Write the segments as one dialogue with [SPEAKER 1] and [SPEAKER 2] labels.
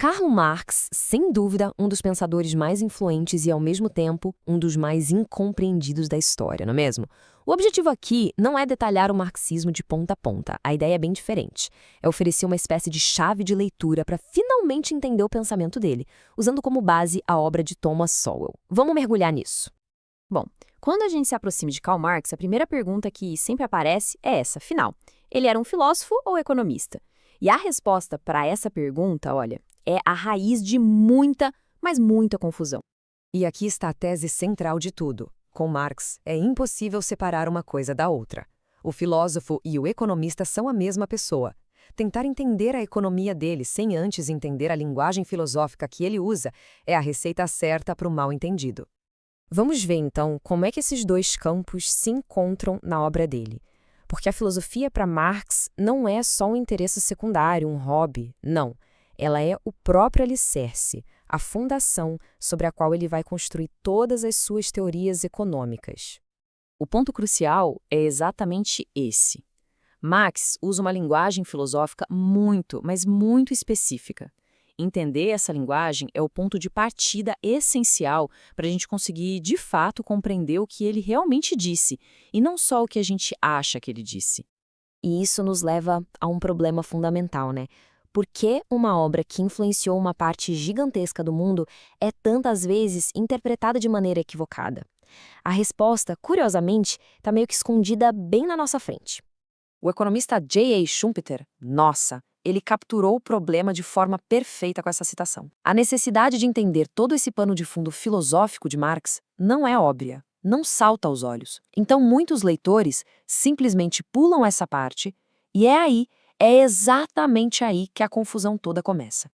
[SPEAKER 1] Karl Marx, sem dúvida, um dos pensadores mais influentes e, ao mesmo tempo, um dos mais incompreendidos da história, não é mesmo? O objetivo aqui não é detalhar o marxismo de ponta a ponta, a ideia é bem diferente. É oferecer uma espécie de chave de leitura para finalmente entender o pensamento dele, usando como base a obra de Thomas Sowell. Vamos mergulhar nisso.
[SPEAKER 2] Bom, quando a gente se aproxima de Karl Marx, a primeira pergunta que sempre aparece é essa, afinal, ele era um filósofo ou economista? E a resposta para essa pergunta, olha, é a raiz de muita, mas muita confusão.
[SPEAKER 1] E aqui está a tese central de tudo. Com Marx, é impossível separar uma coisa da outra. O filósofo e o economista são a mesma pessoa. Tentar entender a economia dele sem antes entender a linguagem filosófica que ele usa é a receita certa para o mal-entendido. Vamos ver, então, como é que esses dois campos se encontram na obra dele. Porque a filosofia para Marx não é só um interesse secundário, um hobby, não. Ela é o próprio alicerce, a fundação sobre a qual ele vai construir todas as suas teorias econômicas.
[SPEAKER 2] O ponto crucial é exatamente esse. Marx usa uma linguagem filosófica muito, mas muito específica. Entender essa linguagem é o ponto de partida essencial para a gente conseguir, de fato, compreender o que ele realmente disse, e não só o que a gente acha que ele disse.
[SPEAKER 1] E isso nos leva a um problema fundamental, né? Por que uma obra que influenciou uma parte gigantesca do mundo é tantas vezes interpretada de maneira equivocada? A resposta, curiosamente, está meio que escondida bem na nossa frente. O economista J.A. Schumpeter, nossa, ele capturou o problema de forma perfeita com essa citação. A necessidade de entender todo esse pano de fundo filosófico de Marx não é óbvia, não salta aos olhos. Então muitos leitores simplesmente pulam essa parte e é exatamente aí que a confusão toda começa.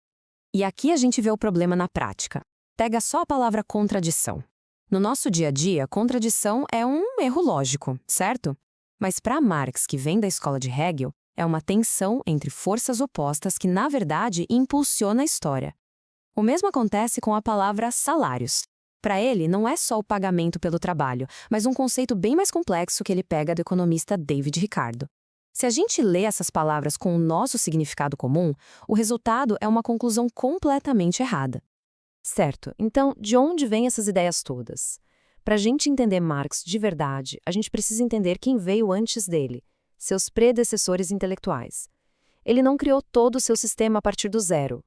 [SPEAKER 1] E aqui a gente vê o problema na prática. Pega só a palavra contradição. No nosso dia a dia, contradição é um erro lógico, certo? Mas para Marx, que vem da escola de Hegel, é uma tensão entre forças opostas que, na verdade, impulsiona a história. O mesmo acontece com a palavra salários. Para ele, não é só o pagamento pelo trabalho, mas um conceito bem mais complexo que ele pega do economista David Ricardo. Se a gente lê essas palavras com o nosso significado comum, o resultado é uma conclusão completamente errada. Certo, então, de onde vêm essas ideias todas? Para a gente entender Marx de verdade, a gente precisa entender quem veio antes dele, seus predecessores intelectuais. Ele não criou todo o seu sistema a partir do zero.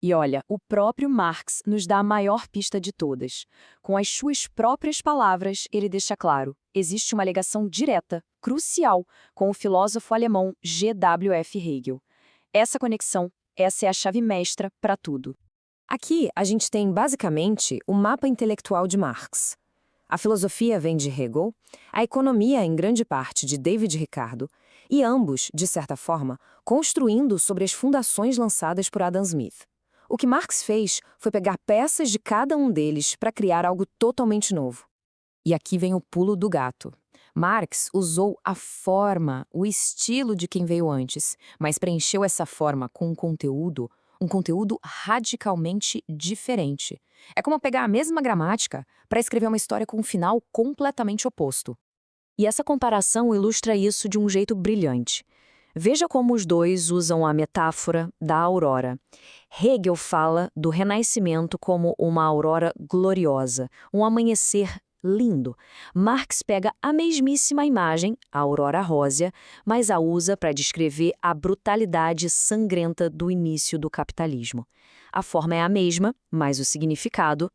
[SPEAKER 2] E olha, o próprio Marx nos dá a maior pista de todas. Com as suas próprias palavras, ele deixa claro, existe uma ligação direta, crucial, com o filósofo alemão G.W.F. Hegel. Essa conexão, essa é a chave mestra para tudo.
[SPEAKER 1] Aqui a gente tem, basicamente, o mapa intelectual de Marx. A filosofia vem de Hegel, a economia, em grande parte, de David Ricardo, e ambos, de certa forma, construindo sobre as fundações lançadas por Adam Smith. O que Marx fez foi pegar peças de cada um deles para criar algo totalmente novo. E aqui vem o pulo do gato. Marx usou a forma, o estilo de quem veio antes, mas preencheu essa forma com um conteúdo radicalmente diferente. É como pegar a mesma gramática para escrever uma história com um final completamente oposto. E essa comparação ilustra isso de um jeito brilhante. Veja como os dois usam a metáfora da aurora. Hegel fala do renascimento como uma aurora gloriosa, um amanhecer lindo. Marx pega a mesmíssima imagem, a aurora rósea, mas a usa para descrever a brutalidade sangrenta do início do capitalismo. A forma é a mesma, mas o significado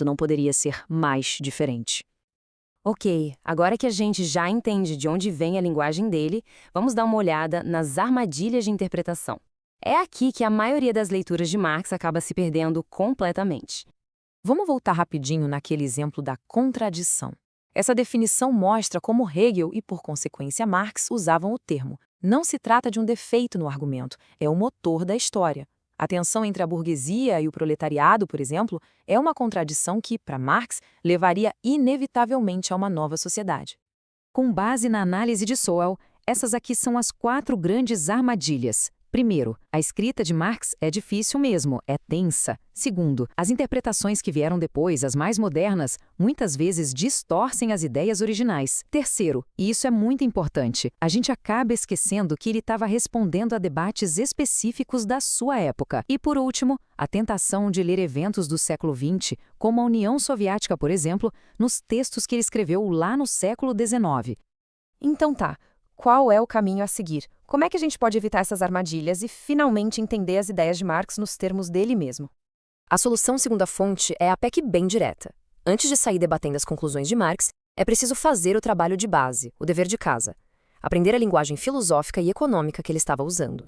[SPEAKER 1] não poderia ser mais diferente. Ok, agora que a gente já entende de onde vem a linguagem dele, vamos dar uma olhada nas armadilhas de interpretação. É aqui que a maioria das leituras de Marx acaba se perdendo completamente. Vamos voltar rapidinho naquele exemplo da contradição. Essa definição mostra como Hegel e, por consequência, Marx usavam o termo. Não se trata de um defeito no argumento, é o motor da história. A tensão entre a burguesia e o proletariado, por exemplo, é uma contradição que, para Marx, levaria inevitavelmente a uma nova sociedade. Com base na análise de Sowell, essas aqui são as 4 grandes armadilhas.
[SPEAKER 2] Primeiro, a escrita de Marx é difícil mesmo, é tensa. Segundo, as interpretações que vieram depois, as mais modernas, muitas vezes distorcem as ideias originais. Terceiro, e isso é muito importante, a gente acaba esquecendo que ele estava respondendo a debates específicos da sua época. E por último, a tentação de ler eventos do século XX, como a União Soviética, por exemplo, nos textos que ele escreveu lá no século XIX.
[SPEAKER 1] Então tá, qual é o caminho a seguir? Como é que a gente pode evitar essas armadilhas e finalmente entender as ideias de Marx nos termos dele mesmo?
[SPEAKER 3] A solução segundo a fonte é até que bem direta. Antes de sair debatendo as conclusões de Marx, é preciso fazer o trabalho de base, o dever de casa. Aprender a linguagem filosófica e econômica que ele estava usando.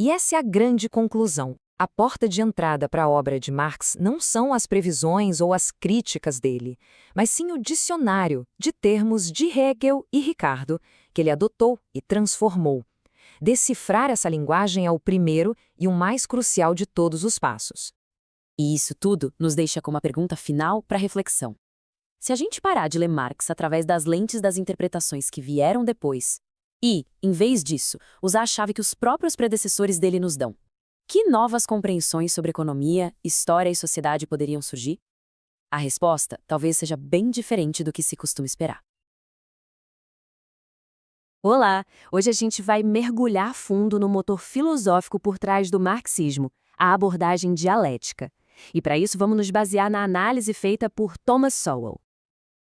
[SPEAKER 2] E essa é a grande conclusão. A porta de entrada para a obra de Marx não são as previsões ou as críticas dele, mas sim o dicionário de termos de Hegel e Ricardo, que ele adotou e transformou. Decifrar essa linguagem é o primeiro e o mais crucial de todos os passos.
[SPEAKER 3] E isso tudo nos deixa com uma pergunta final para reflexão. Se a gente parar de ler Marx através das lentes das interpretações que vieram depois, e, em vez disso, usar a chave que os próprios predecessores dele nos dão, que novas compreensões sobre economia, história e sociedade poderiam surgir? A resposta talvez seja bem diferente do que se costuma esperar. Olá! Hoje a gente vai mergulhar fundo no motor filosófico por trás do marxismo, a abordagem dialética. E para isso vamos nos basear na análise feita por Thomas Sowell.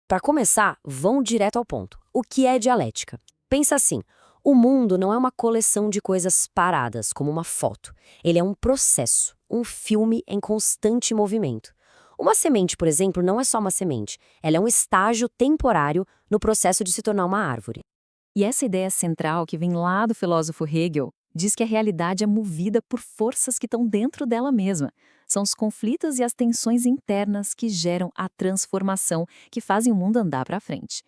[SPEAKER 3] Para começar, vamos direto ao ponto. O que é dialética? Pensa assim, o mundo não é uma coleção de coisas paradas, como uma foto. Ele é um processo, um filme em constante movimento. Uma semente, por exemplo, não é só uma semente. Ela é um estágio temporário no processo de se tornar uma árvore.
[SPEAKER 2] E essa ideia central que vem lá do filósofo Hegel diz que a realidade é movida por forças que estão dentro dela mesma. São os conflitos e as tensões internas que geram a transformação, que fazem o mundo andar para frente.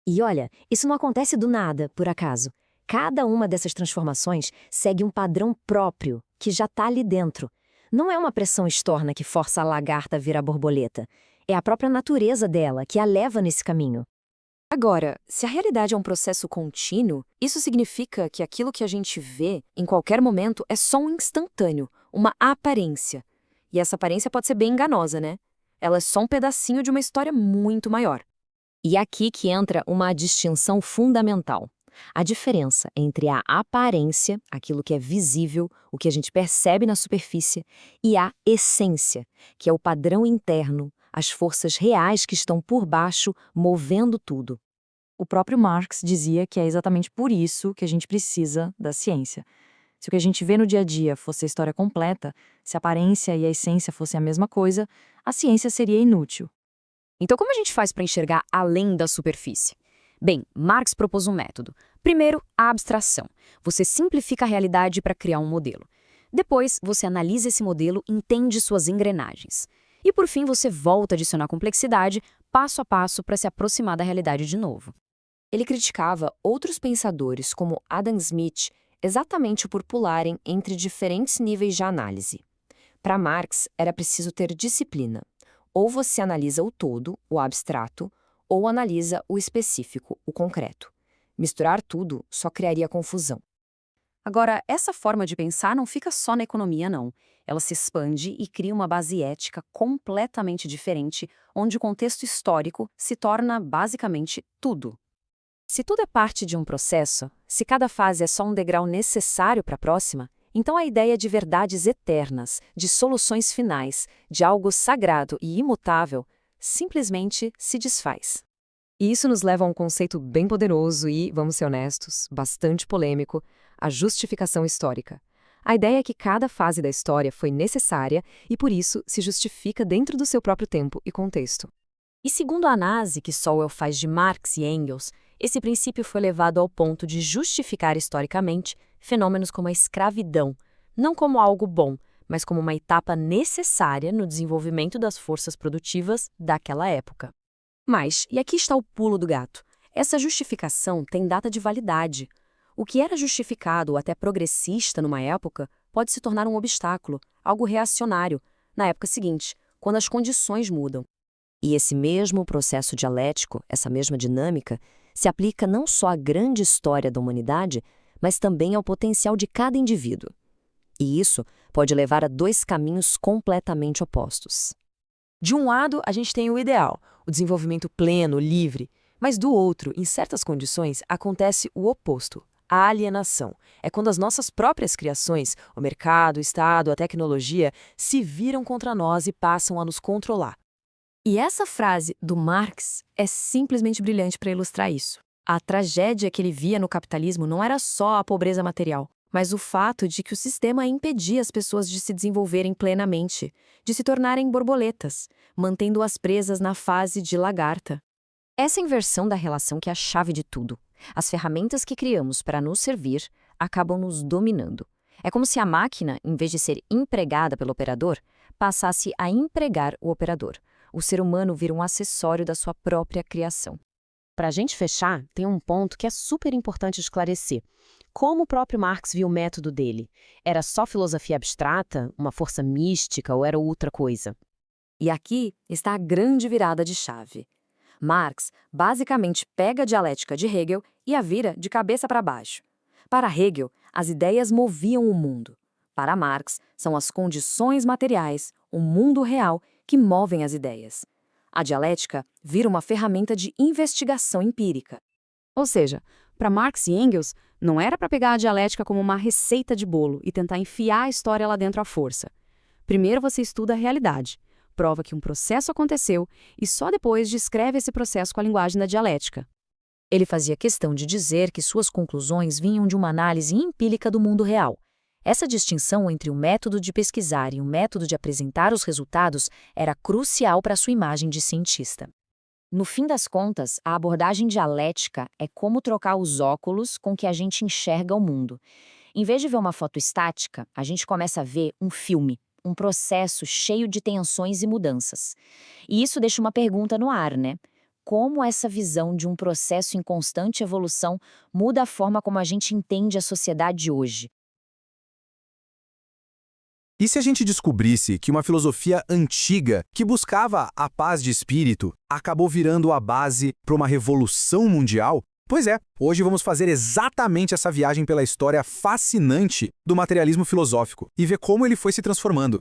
[SPEAKER 1] E olha, isso não acontece do nada, por acaso. Cada uma dessas transformações segue um padrão próprio, que já está ali dentro. Não é uma pressão externa que força a lagarta a virar borboleta. É a própria natureza dela que a leva nesse caminho.
[SPEAKER 3] Agora, se a realidade é um processo contínuo, isso significa que aquilo que a gente vê, em qualquer momento, é só um instantâneo, uma aparência. E essa aparência pode ser bem enganosa, né? Ela é só um pedacinho de uma história muito maior.
[SPEAKER 1] E aqui que entra uma distinção fundamental. A diferença entre a aparência, aquilo que é visível, o que a gente percebe na superfície, e a essência, que é o padrão interno, as forças reais que estão por baixo, movendo tudo.
[SPEAKER 2] O próprio Marx dizia que é exatamente por isso que a gente precisa da ciência. Se o que a gente vê no dia a dia fosse a história completa, se a aparência e a essência fossem a mesma coisa, a ciência seria inútil.
[SPEAKER 3] Então, como a gente faz para enxergar além da superfície? Bem, Marx propôs um método. Primeiro, a abstração. Você simplifica a realidade para criar um modelo. Depois, você analisa esse modelo e entende suas engrenagens. E por fim, você volta a adicionar complexidade, passo a passo, para se aproximar da realidade de novo. Ele criticava outros pensadores, como Adam Smith, exatamente por pularem entre diferentes níveis de análise. Para Marx, era preciso ter disciplina. Ou você analisa o todo, o abstrato, ou analisa o específico, o concreto. Misturar tudo só criaria confusão.
[SPEAKER 2] Agora, essa forma de pensar não fica só na economia, não. Ela se expande e cria uma base ética completamente diferente, onde o contexto histórico se torna basicamente tudo. Se tudo é parte de um processo, se cada fase é só um degrau necessário para a próxima, então a ideia de verdades eternas, de soluções finais, de algo sagrado e imutável, simplesmente se desfaz.
[SPEAKER 1] E isso nos leva a um conceito bem poderoso e, vamos ser honestos, bastante polêmico, a justificação histórica. A ideia é que cada fase da história foi necessária e, por isso, se justifica dentro do seu próprio tempo e contexto.
[SPEAKER 3] E segundo a análise que Sowell faz de Marx e Engels, esse princípio foi levado ao ponto de justificar historicamente fenômenos como a escravidão, não como algo bom, mas como uma etapa necessária no desenvolvimento das forças produtivas daquela época. Mas, e aqui está o pulo do gato, essa justificação tem data de validade. O que era justificado ou até progressista numa época pode se tornar um obstáculo, algo reacionário, na época seguinte, quando as condições mudam.
[SPEAKER 1] E esse mesmo processo dialético, essa mesma dinâmica, se aplica não só à grande história da humanidade, mas também ao potencial de cada indivíduo. E isso pode levar a dois caminhos completamente opostos.
[SPEAKER 2] De um lado, a gente tem o ideal, o desenvolvimento pleno, livre, mas do outro, em certas condições, acontece o oposto, a alienação. É quando as nossas próprias criações, o mercado, o Estado, a tecnologia, se viram contra nós e passam a nos controlar.
[SPEAKER 3] E essa frase do Marx é simplesmente brilhante para ilustrar isso. A tragédia que ele via no capitalismo não era só a pobreza material, mas o fato de que o sistema impedia as pessoas de se desenvolverem plenamente, de se tornarem borboletas, mantendo-as presas na fase de lagarta. Essa inversão da relação que é a chave de tudo. As ferramentas que criamos para nos servir acabam nos dominando. É como se a máquina, em vez de ser empregada pelo operador, passasse a empregar o operador. O ser humano vira um acessório da sua própria criação.
[SPEAKER 2] Para a gente fechar, tem um ponto que é super importante esclarecer. Como o próprio Marx viu o método dele? Era só filosofia abstrata, uma força mística ou era outra coisa?
[SPEAKER 3] E aqui está a grande virada de chave. Marx basicamente pega a dialética de Hegel e a vira de cabeça para baixo. Para Hegel, as ideias moviam o mundo. Para Marx, são as condições materiais, o mundo real, que movem as ideias. A dialética vira uma ferramenta de investigação empírica.
[SPEAKER 4] Ou seja, para Marx e Engels, não era para pegar a dialética como uma receita de bolo e tentar enfiar a história lá dentro à força. Primeiro você estuda a realidade, prova que um processo aconteceu e só depois descreve esse processo com a linguagem da dialética.
[SPEAKER 3] Ele fazia questão de dizer que suas conclusões vinham de uma análise empírica do mundo real. Essa distinção entre o método de pesquisar e o método de apresentar os resultados era crucial para sua imagem de cientista. No fim das contas, a abordagem dialética é como trocar os óculos com que a gente enxerga o mundo. Em vez de ver uma foto estática, a gente começa a ver um filme, um processo cheio de tensões e mudanças. E isso deixa uma pergunta no ar, né? Como essa visão de um processo em constante evolução muda a forma como a gente entende a sociedade hoje?
[SPEAKER 5] E se a gente descobrisse que uma filosofia antiga, que buscava a paz de espírito, acabou virando a base para uma revolução mundial? Pois é, hoje vamos fazer exatamente essa viagem pela história fascinante do materialismo filosófico e ver como ele foi se transformando.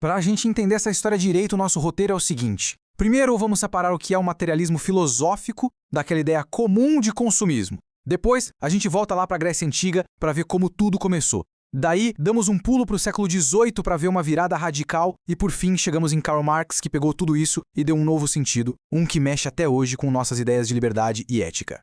[SPEAKER 5] Para a gente entender essa história direito, o nosso roteiro é o seguinte. Primeiro, vamos separar o que é o materialismo filosófico daquela ideia comum de consumismo. Depois, a gente volta lá para a Grécia Antiga para ver como tudo começou. Daí, damos um pulo para o século XVIII para ver uma virada radical e, por fim, chegamos em Karl Marx, que pegou tudo isso e deu um novo sentido, um que mexe até hoje com nossas ideias de liberdade e ética.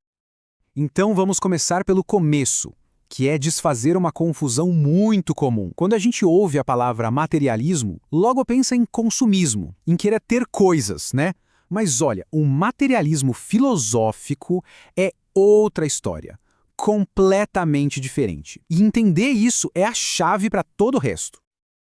[SPEAKER 5] Então, vamos começar pelo começo, que é desfazer uma confusão muito comum. Quando a gente ouve a palavra materialismo, logo pensa em consumismo, em querer ter coisas, né? Mas olha, o materialismo filosófico é outra história. Completamente diferente. E entender isso é a chave para todo o resto.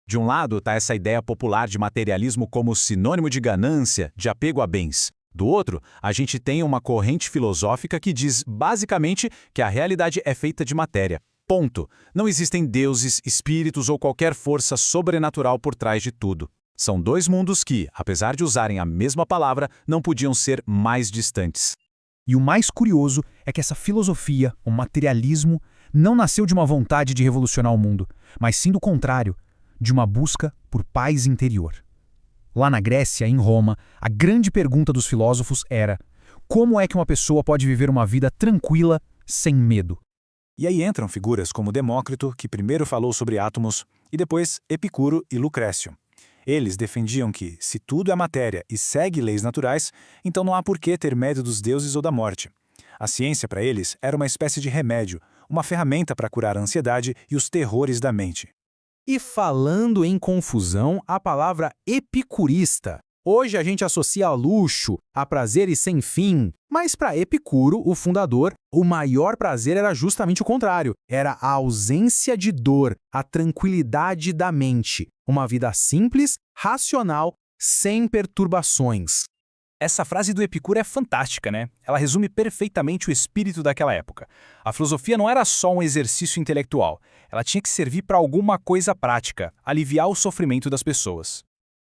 [SPEAKER 6] De um lado está essa ideia popular de materialismo como sinônimo de ganância, de apego a bens. Do outro, a gente tem uma corrente filosófica que diz, basicamente, que a realidade é feita de matéria. Ponto. Não existem deuses, espíritos ou qualquer força sobrenatural por trás de tudo. São dois mundos que, apesar de usarem a mesma palavra, não podiam ser mais distantes.
[SPEAKER 5] E o mais curioso é que essa filosofia, o materialismo, não nasceu de uma vontade de revolucionar o mundo, mas sim do contrário, de uma busca por paz interior. Lá na Grécia, em Roma, a grande pergunta dos filósofos era: como é que uma pessoa pode viver uma vida tranquila, sem medo?
[SPEAKER 6] E aí entram figuras como Demócrito, que primeiro falou sobre átomos, e depois Epicuro e Lucrécio. Eles defendiam que, se tudo é matéria e segue leis naturais, então não há por que ter medo dos deuses ou da morte. A ciência, para eles, era uma espécie de remédio, uma ferramenta para curar a ansiedade e os terrores da mente.
[SPEAKER 5] E falando em confusão, a palavra epicurista. Hoje a gente associa a luxo, a prazeres sem fim, mas para Epicuro, o fundador, o maior prazer era justamente o contrário. Era a ausência de dor, a tranquilidade da mente. Uma vida simples, racional, sem perturbações.
[SPEAKER 6] Essa frase do Epicuro é fantástica, né? Ela resume perfeitamente o espírito daquela época. A filosofia não era só um exercício intelectual. Ela tinha que servir para alguma coisa prática, aliviar o sofrimento das pessoas.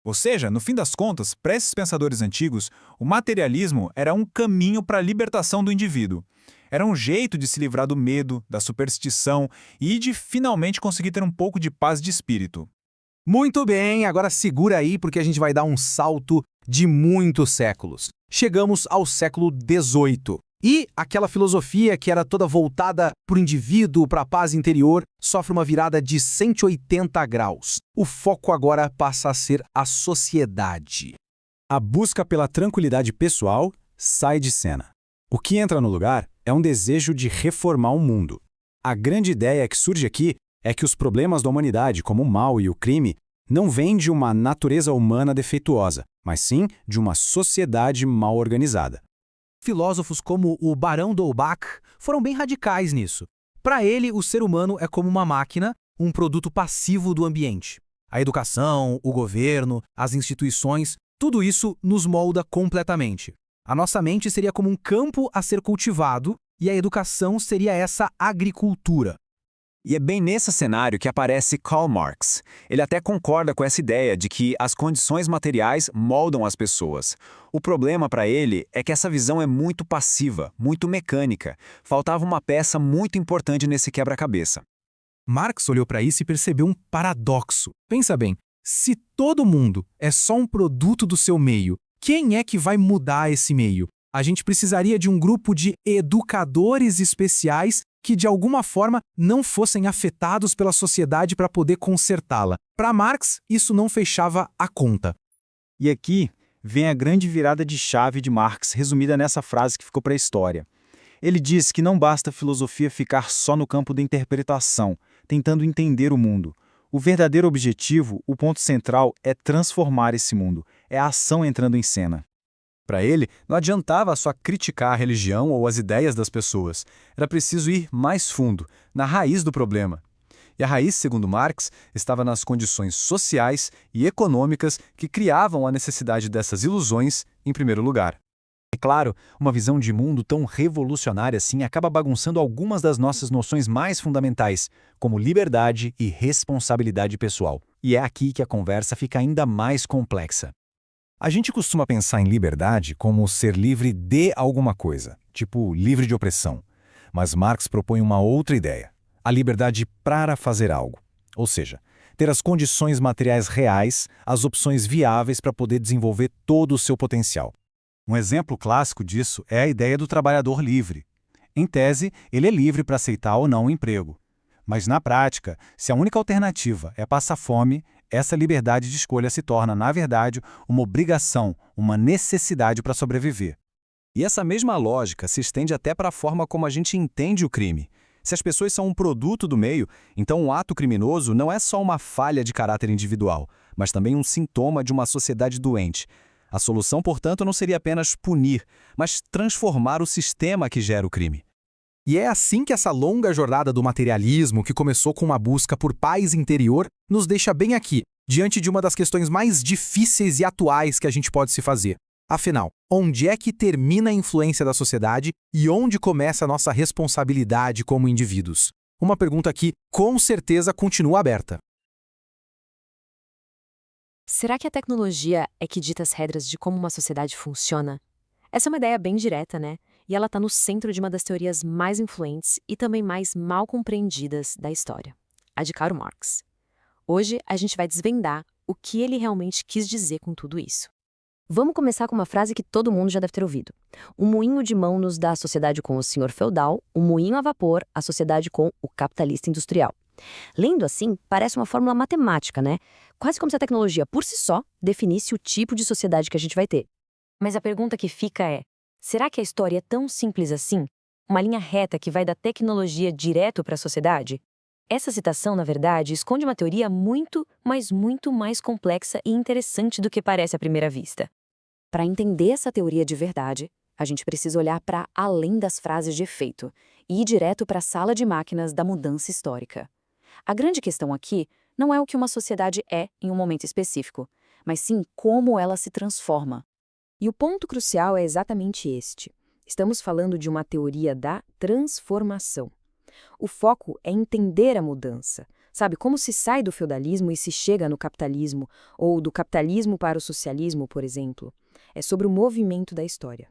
[SPEAKER 6] Ou seja, no fim das contas, para esses pensadores antigos, o materialismo era um caminho para a libertação do indivíduo. Era um jeito de se livrar do medo, da superstição e de finalmente conseguir ter um pouco de paz de espírito.
[SPEAKER 5] Muito bem, agora segura aí porque a gente vai dar um salto de muitos séculos. Chegamos ao século XVIII. E aquela filosofia que era toda voltada para o indivíduo, para a paz interior, sofre uma virada de 180 graus. O foco agora passa a ser a sociedade.
[SPEAKER 6] A busca pela tranquilidade pessoal sai de cena. O que entra no lugar é um desejo de reformar o mundo. A grande ideia que surge aqui é que os problemas da humanidade, como o mal e o crime, não vêm de uma natureza humana defeituosa, mas sim de uma sociedade mal organizada.
[SPEAKER 5] Filósofos como o Barão d'Holbach foram bem radicais nisso. Para ele, o ser humano é como uma máquina, um produto passivo do ambiente. A educação, o governo, as instituições, tudo isso nos molda completamente. A nossa mente seria como um campo a ser cultivado e a educação seria essa agricultura.
[SPEAKER 7] E é bem nesse cenário que aparece Karl Marx. Ele até concorda com essa ideia de que as condições materiais moldam as pessoas. O problema para ele é que essa visão é muito passiva, muito mecânica. Faltava uma peça muito importante nesse quebra-cabeça.
[SPEAKER 5] Marx olhou para isso e percebeu um paradoxo. Pensa bem, se todo mundo é só um produto do seu meio, quem é que vai mudar esse meio? A gente precisaria de um grupo de educadores especiais que, de alguma forma, não fossem afetados pela sociedade para poder consertá-la. Para Marx, isso não fechava a conta.
[SPEAKER 8] E aqui vem a grande virada de chave de Marx, resumida nessa frase que ficou para a história. Ele diz que não basta a filosofia ficar só no campo da interpretação, tentando entender o mundo. O verdadeiro objetivo, o ponto central, é transformar esse mundo. É a ação entrando em cena.
[SPEAKER 6] Para ele, não adiantava só criticar a religião ou as ideias das pessoas. Era preciso ir mais fundo, na raiz do problema. E a raiz, segundo Marx, estava nas condições sociais e econômicas que criavam a necessidade dessas ilusões em primeiro lugar. É claro, uma visão de mundo tão revolucionária assim acaba bagunçando algumas das nossas noções mais fundamentais, como liberdade e responsabilidade pessoal. E é aqui que a conversa fica ainda mais complexa. A gente costuma pensar em liberdade como ser livre de alguma coisa, tipo livre de opressão. Mas Marx propõe uma outra ideia, a liberdade para fazer algo. Ou seja, ter as condições materiais reais, as opções viáveis para poder desenvolver todo o seu potencial. Um exemplo clássico disso é a ideia do trabalhador livre. Em tese, ele é livre para aceitar ou não o emprego. Mas na prática, se a única alternativa é passar fome, essa liberdade de escolha se torna, na verdade, uma obrigação, uma necessidade para sobreviver. E essa mesma lógica se estende até para a forma como a gente entende o crime. Se as pessoas são um produto do meio, então o ato criminoso não é só uma falha de caráter individual, mas também um sintoma de uma sociedade doente. A solução, portanto, não seria apenas punir, mas transformar o sistema que gera o crime.
[SPEAKER 5] E é assim que essa longa jornada do materialismo, que começou com uma busca por paz interior, nos deixa bem aqui, diante de uma das questões mais difíceis e atuais que a gente pode se fazer. Afinal, onde é que termina a influência da sociedade e onde começa a nossa responsabilidade como indivíduos? Uma pergunta que, com certeza, continua aberta.
[SPEAKER 1] Será que a tecnologia é que dita as regras de como uma sociedade funciona? Essa é uma ideia bem direta, né? E ela está no centro de uma das teorias mais influentes e também mais mal compreendidas da história, a de Karl Marx. Hoje, a gente vai desvendar o que ele realmente quis dizer com tudo isso. Vamos começar com uma frase que todo mundo já deve ter ouvido. O moinho de mão nos dá a sociedade com o senhor feudal, o moinho a vapor, a sociedade com o capitalista industrial. Lendo assim, parece uma fórmula matemática, né? Quase como se a tecnologia, por si só, definisse o tipo de sociedade que a gente vai ter. Mas a pergunta que fica é: será que a história é tão simples assim? Uma linha reta que vai da tecnologia direto para a sociedade? Essa citação, na verdade, esconde uma teoria muito, mas muito mais complexa e interessante do que parece à primeira vista. Para entender essa teoria de verdade, a gente precisa olhar para além das frases de efeito e ir direto para a sala de máquinas da mudança histórica. A grande questão aqui não é o que uma sociedade é em um momento específico, mas sim como ela se transforma. E o ponto crucial é exatamente este. Estamos falando de uma teoria da transformação. O foco é entender a mudança. Sabe, como se sai do feudalismo e se chega no capitalismo, ou do capitalismo para o socialismo, por exemplo. É sobre o movimento da história.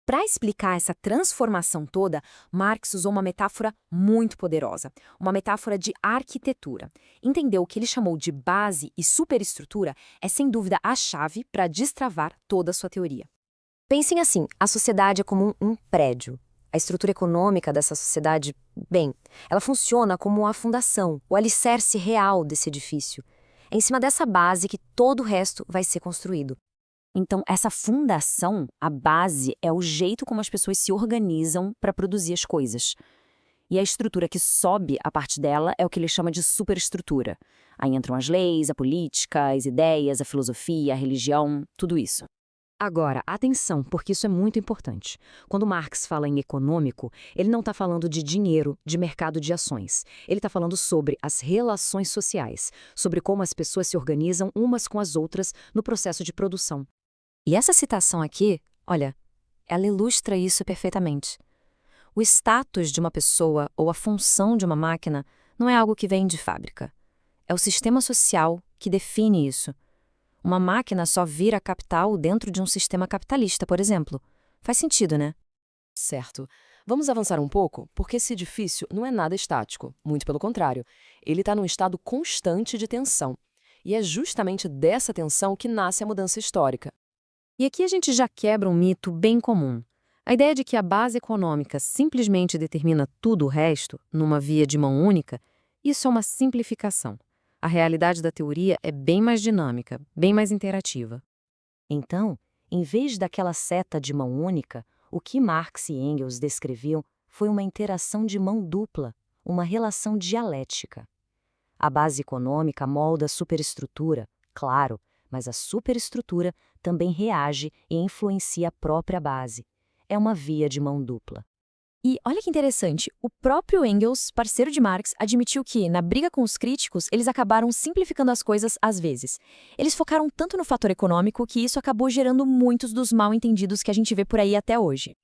[SPEAKER 3] Para explicar essa transformação toda, Marx usou uma metáfora muito poderosa, uma metáfora de arquitetura. Entender o que ele chamou de base e superestrutura é sem dúvida a chave para destravar toda a sua teoria.
[SPEAKER 1] Pensem assim, a sociedade é como um prédio. A estrutura econômica dessa sociedade, bem, ela funciona como a fundação, o alicerce real desse edifício. É em cima dessa base que todo o resto vai ser construído.
[SPEAKER 2] Então, essa fundação, a base, é o jeito como as pessoas se organizam para produzir as coisas. E a estrutura que sobe a parte dela é o que ele chama de superestrutura. Aí entram as leis, a política, as ideias, a filosofia, a religião, tudo isso.
[SPEAKER 3] Agora, atenção, porque isso é muito importante. Quando Marx fala em econômico, ele não está falando de dinheiro, de mercado de ações. Ele está falando sobre as relações sociais, sobre como as pessoas se organizam umas com as outras no processo de produção.
[SPEAKER 1] E essa citação aqui, olha, ela ilustra isso perfeitamente. O status de uma pessoa ou a função de uma máquina não é algo que vem de fábrica. É o sistema social que define isso. Uma máquina só vira capital dentro de um sistema capitalista, por exemplo. Faz sentido, né?
[SPEAKER 9] Certo. Vamos avançar um pouco, porque esse edifício não é nada estático. Muito pelo contrário. Ele está num estado constante de tensão. E é justamente dessa tensão que nasce a mudança histórica.
[SPEAKER 3] E aqui a gente já quebra um mito bem comum. A ideia de que a base econômica simplesmente determina tudo o resto, numa via de mão única, isso é uma simplificação. A realidade da teoria é bem mais dinâmica, bem mais interativa.
[SPEAKER 1] Então, em vez daquela seta de mão única, o que Marx e Engels descreviam foi uma interação de mão dupla, uma relação dialética. A base econômica molda a superestrutura, claro, mas a superestrutura também reage e influencia a própria base. É uma via de mão dupla.
[SPEAKER 3] E olha que interessante, o próprio Engels, parceiro de Marx, admitiu que, na briga com os críticos, eles acabaram simplificando as coisas às vezes. Eles focaram tanto no fator econômico que isso acabou gerando muitos dos mal-entendidos que a gente vê por aí até hoje.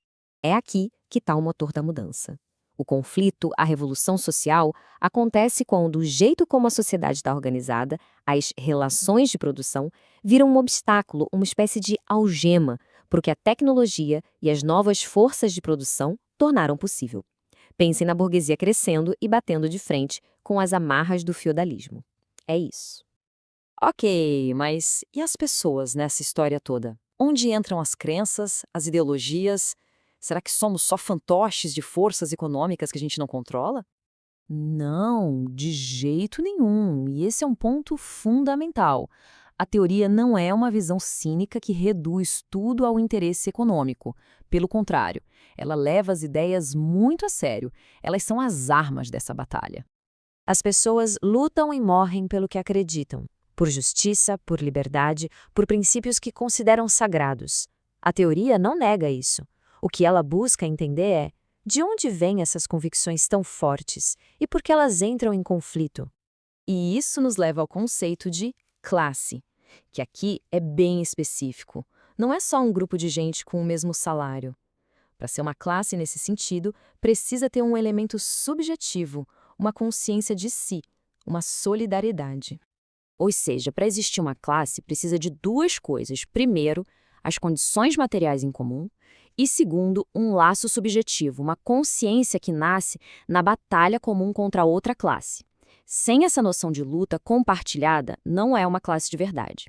[SPEAKER 1] É aqui que está o motor da mudança. O conflito, a revolução social, acontece quando o jeito como a sociedade está organizada, as relações de produção, viram um obstáculo, uma espécie de algema, porque a tecnologia e as novas forças de produção tornaram possível. Pensem na burguesia crescendo e batendo de frente com as amarras do feudalismo. É isso.
[SPEAKER 2] Ok, mas e as pessoas nessa história toda? Onde entram as crenças, as ideologias? Será que somos só fantoches de forças econômicas que a gente não controla? Não, de jeito nenhum. E esse é um ponto fundamental. A teoria não é uma visão cínica que reduz tudo ao interesse econômico. Pelo contrário, ela leva as ideias muito a sério. Elas são as armas dessa batalha.
[SPEAKER 1] As pessoas lutam e morrem pelo que acreditam, por justiça, por liberdade, por princípios que consideram sagrados. A teoria não nega isso. O que ela busca entender é de onde vêm essas convicções tão fortes e por que elas entram em conflito.
[SPEAKER 3] E isso nos leva ao conceito de classe, que aqui é bem específico. Não é só um grupo de gente com o mesmo salário. Para ser uma classe nesse sentido, precisa ter um elemento subjetivo, uma consciência de si, uma solidariedade.
[SPEAKER 2] Ou seja, para existir uma classe, precisa de duas coisas. Primeiro, as condições materiais em comum. E segundo, um laço subjetivo, uma consciência que nasce na batalha comum contra outra classe. Sem essa noção de luta compartilhada, não é uma classe de verdade.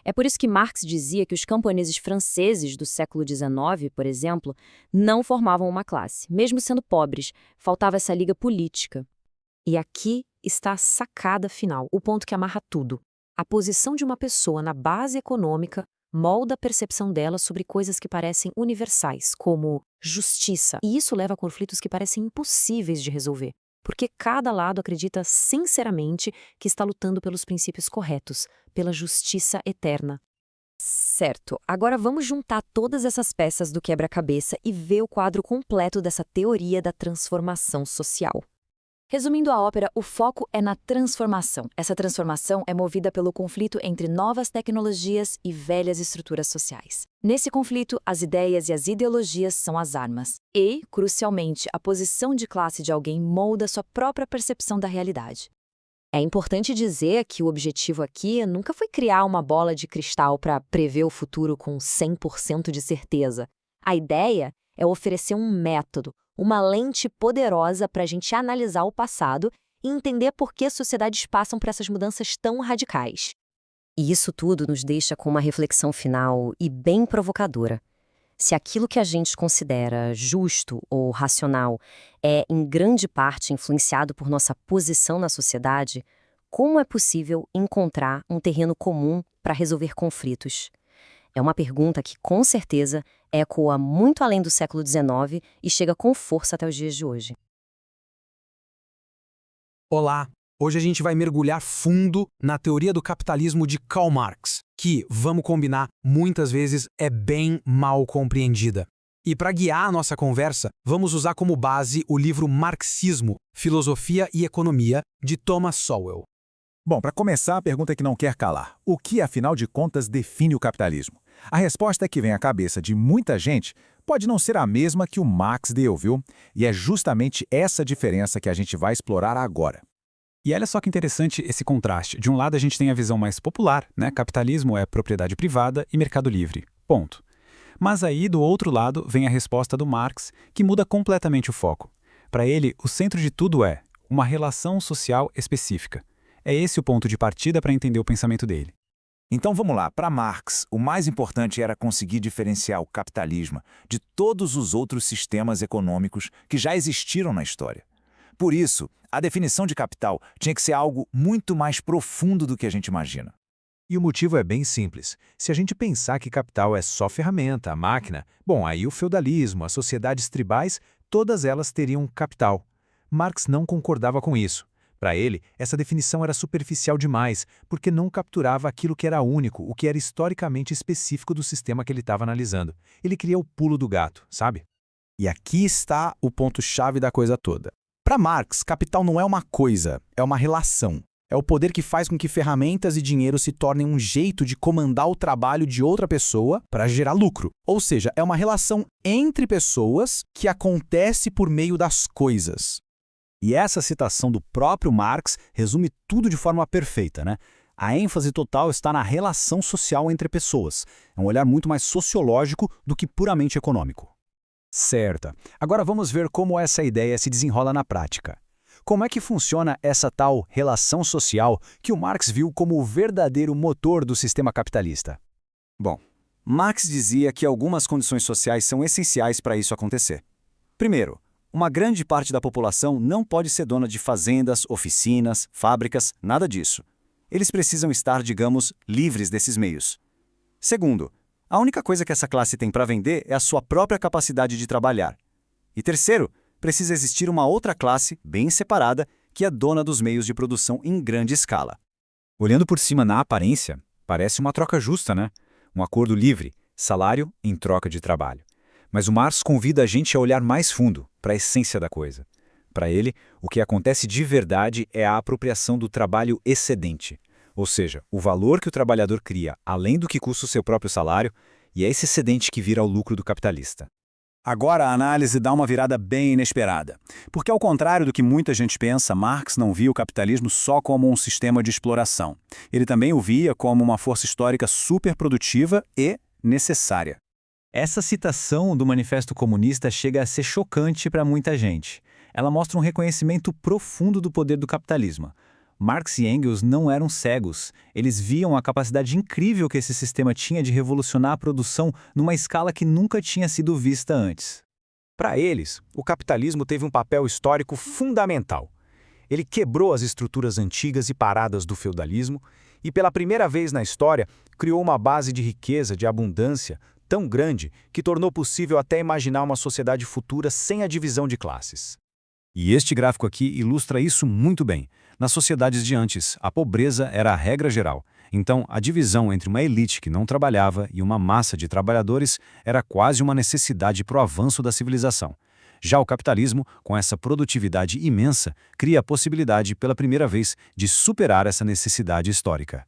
[SPEAKER 2] É por isso que Marx dizia que os camponeses franceses do século XIX, por exemplo, não formavam uma classe. Mesmo sendo pobres, faltava essa liga política.
[SPEAKER 1] E aqui está a sacada final, o ponto que amarra tudo. A posição de uma pessoa na base econômica molda a percepção dela sobre coisas que parecem universais, como justiça. E isso leva a conflitos que parecem impossíveis de resolver, porque cada lado acredita sinceramente que está lutando pelos princípios corretos, pela justiça eterna.
[SPEAKER 3] Certo, agora vamos juntar todas essas peças do quebra-cabeça e ver o quadro completo dessa teoria da transformação social. Resumindo a ópera, o foco é na transformação. Essa transformação é movida pelo conflito entre novas tecnologias e velhas estruturas sociais. Nesse conflito, as ideias e as ideologias são as armas. E, crucialmente, a posição de classe de alguém molda sua própria percepção da realidade. É importante dizer que o objetivo aqui nunca foi criar uma bola de cristal para prever o futuro com 100% de certeza.
[SPEAKER 1] A ideia é oferecer um método, uma lente poderosa para a gente analisar o passado e entender por que sociedades passam por essas mudanças tão radicais.
[SPEAKER 3] E isso tudo nos deixa com uma reflexão final e bem provocadora. Se aquilo que a gente considera justo ou racional é, em grande parte, influenciado por nossa posição na sociedade, como é possível encontrar um terreno comum para resolver conflitos? É uma pergunta que, com certeza, ecoa muito além do século XIX e chega com força até os dias de hoje.
[SPEAKER 5] Olá! Hoje a gente vai mergulhar fundo na teoria do capitalismo de Karl Marx, que, vamos combinar, muitas vezes é bem mal compreendida. E para guiar a nossa conversa, vamos usar como base o livro Marxismo, Filosofia e Economia, de Thomas Sowell.
[SPEAKER 6] Bom, para começar, a pergunta que não quer calar. O que, afinal de contas, define o capitalismo? A resposta que vem à cabeça de muita gente pode não ser a mesma que o Marx deu, viu? E é justamente essa diferença que a gente vai explorar agora.
[SPEAKER 8] E olha só que interessante esse contraste. De um lado a gente tem a visão mais popular, né? Capitalismo é propriedade privada e mercado livre. Ponto. Mas aí, do outro lado, vem a resposta do Marx, que muda completamente o foco. Para ele, o centro de tudo é uma relação social específica. É esse o ponto de partida para entender o pensamento dele.
[SPEAKER 7] Então vamos lá, para Marx, o mais importante era conseguir diferenciar o capitalismo de todos os outros sistemas econômicos que já existiram na história. Por isso, a definição de capital tinha que ser algo muito mais profundo do que a gente imagina.
[SPEAKER 6] E o motivo é bem simples. Se a gente pensar que capital é só ferramenta, máquina, bom, aí o feudalismo, as sociedades tribais, todas elas teriam capital. Marx não concordava com isso. Para ele, essa definição era superficial demais, porque não capturava aquilo que era único, o que era historicamente específico do sistema que ele estava analisando. Ele queria o pulo do gato, sabe?
[SPEAKER 5] E aqui está o ponto-chave da coisa toda. Para Marx, capital não é uma coisa, é uma relação. É o poder que faz com que ferramentas e dinheiro se tornem um jeito de comandar o trabalho de outra pessoa para gerar lucro. Ou seja, é uma relação entre pessoas que acontece por meio das coisas.
[SPEAKER 8] E essa citação do próprio Marx resume tudo de forma perfeita, né? A ênfase total está na relação social entre pessoas. É um olhar muito mais sociológico do que puramente econômico. Certo. Agora vamos ver como essa ideia se desenrola na prática. Como é que funciona essa tal relação social que o Marx viu como o verdadeiro motor do sistema capitalista?
[SPEAKER 7] Bom, Marx dizia que algumas condições sociais são essenciais para isso acontecer. Primeiro, uma grande parte da população não pode ser dona de fazendas, oficinas, fábricas, nada disso. Eles precisam estar, digamos, livres desses meios. Segundo, a única coisa que essa classe tem para vender é a sua própria capacidade de trabalhar. E terceiro, precisa existir uma outra classe, bem separada, que é dona dos meios de produção em grande escala.
[SPEAKER 8] Olhando por cima na aparência, parece uma troca justa, né? Um acordo livre, salário em troca de trabalho. Mas o Marx convida a gente a olhar mais fundo, para a essência da coisa. Para ele, o que acontece de verdade é a apropriação do trabalho excedente. Ou seja, o valor que o trabalhador cria além do que custa o seu próprio salário, e é esse excedente que vira o lucro do capitalista.
[SPEAKER 7] Agora a análise dá uma virada bem inesperada. Porque, ao contrário do que muita gente pensa, Marx não via o capitalismo só como um sistema de exploração. Ele também o via como uma força histórica superprodutiva e necessária.
[SPEAKER 6] Essa citação do Manifesto Comunista chega a ser chocante para muita gente. Ela mostra um reconhecimento profundo do poder do capitalismo. Marx e Engels não eram cegos. Eles viam a capacidade incrível que esse sistema tinha de revolucionar a produção numa escala que nunca tinha sido vista antes.
[SPEAKER 5] Para eles, o capitalismo teve um papel histórico fundamental. Ele quebrou as estruturas antigas e paradas do feudalismo e, pela primeira vez na história, criou uma base de riqueza, de abundância, tão grande que tornou possível até imaginar uma sociedade futura sem a divisão de classes.
[SPEAKER 6] E este gráfico aqui ilustra isso muito bem. Nas sociedades de antes, a pobreza era a regra geral. Então, a divisão entre uma elite que não trabalhava e uma massa de trabalhadores era quase uma necessidade para o avanço da civilização. Já o capitalismo, com essa produtividade imensa, cria a possibilidade, pela primeira vez, de superar essa necessidade histórica.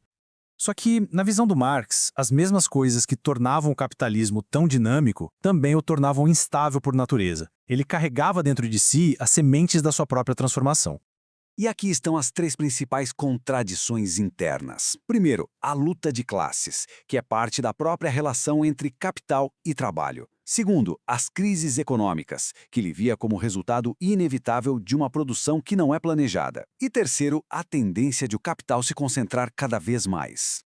[SPEAKER 5] Só que, na visão do Marx, as mesmas coisas que tornavam o capitalismo tão dinâmico também o tornavam instável por natureza. Ele carregava dentro de si as sementes da sua própria transformação.
[SPEAKER 7] E aqui estão as três principais contradições internas. Primeiro, a luta de classes, que é parte da própria relação entre capital e trabalho. Segundo, as crises econômicas, que ele via como resultado inevitável de uma produção que não é planejada. E terceiro, a tendência de o capital se concentrar cada vez mais.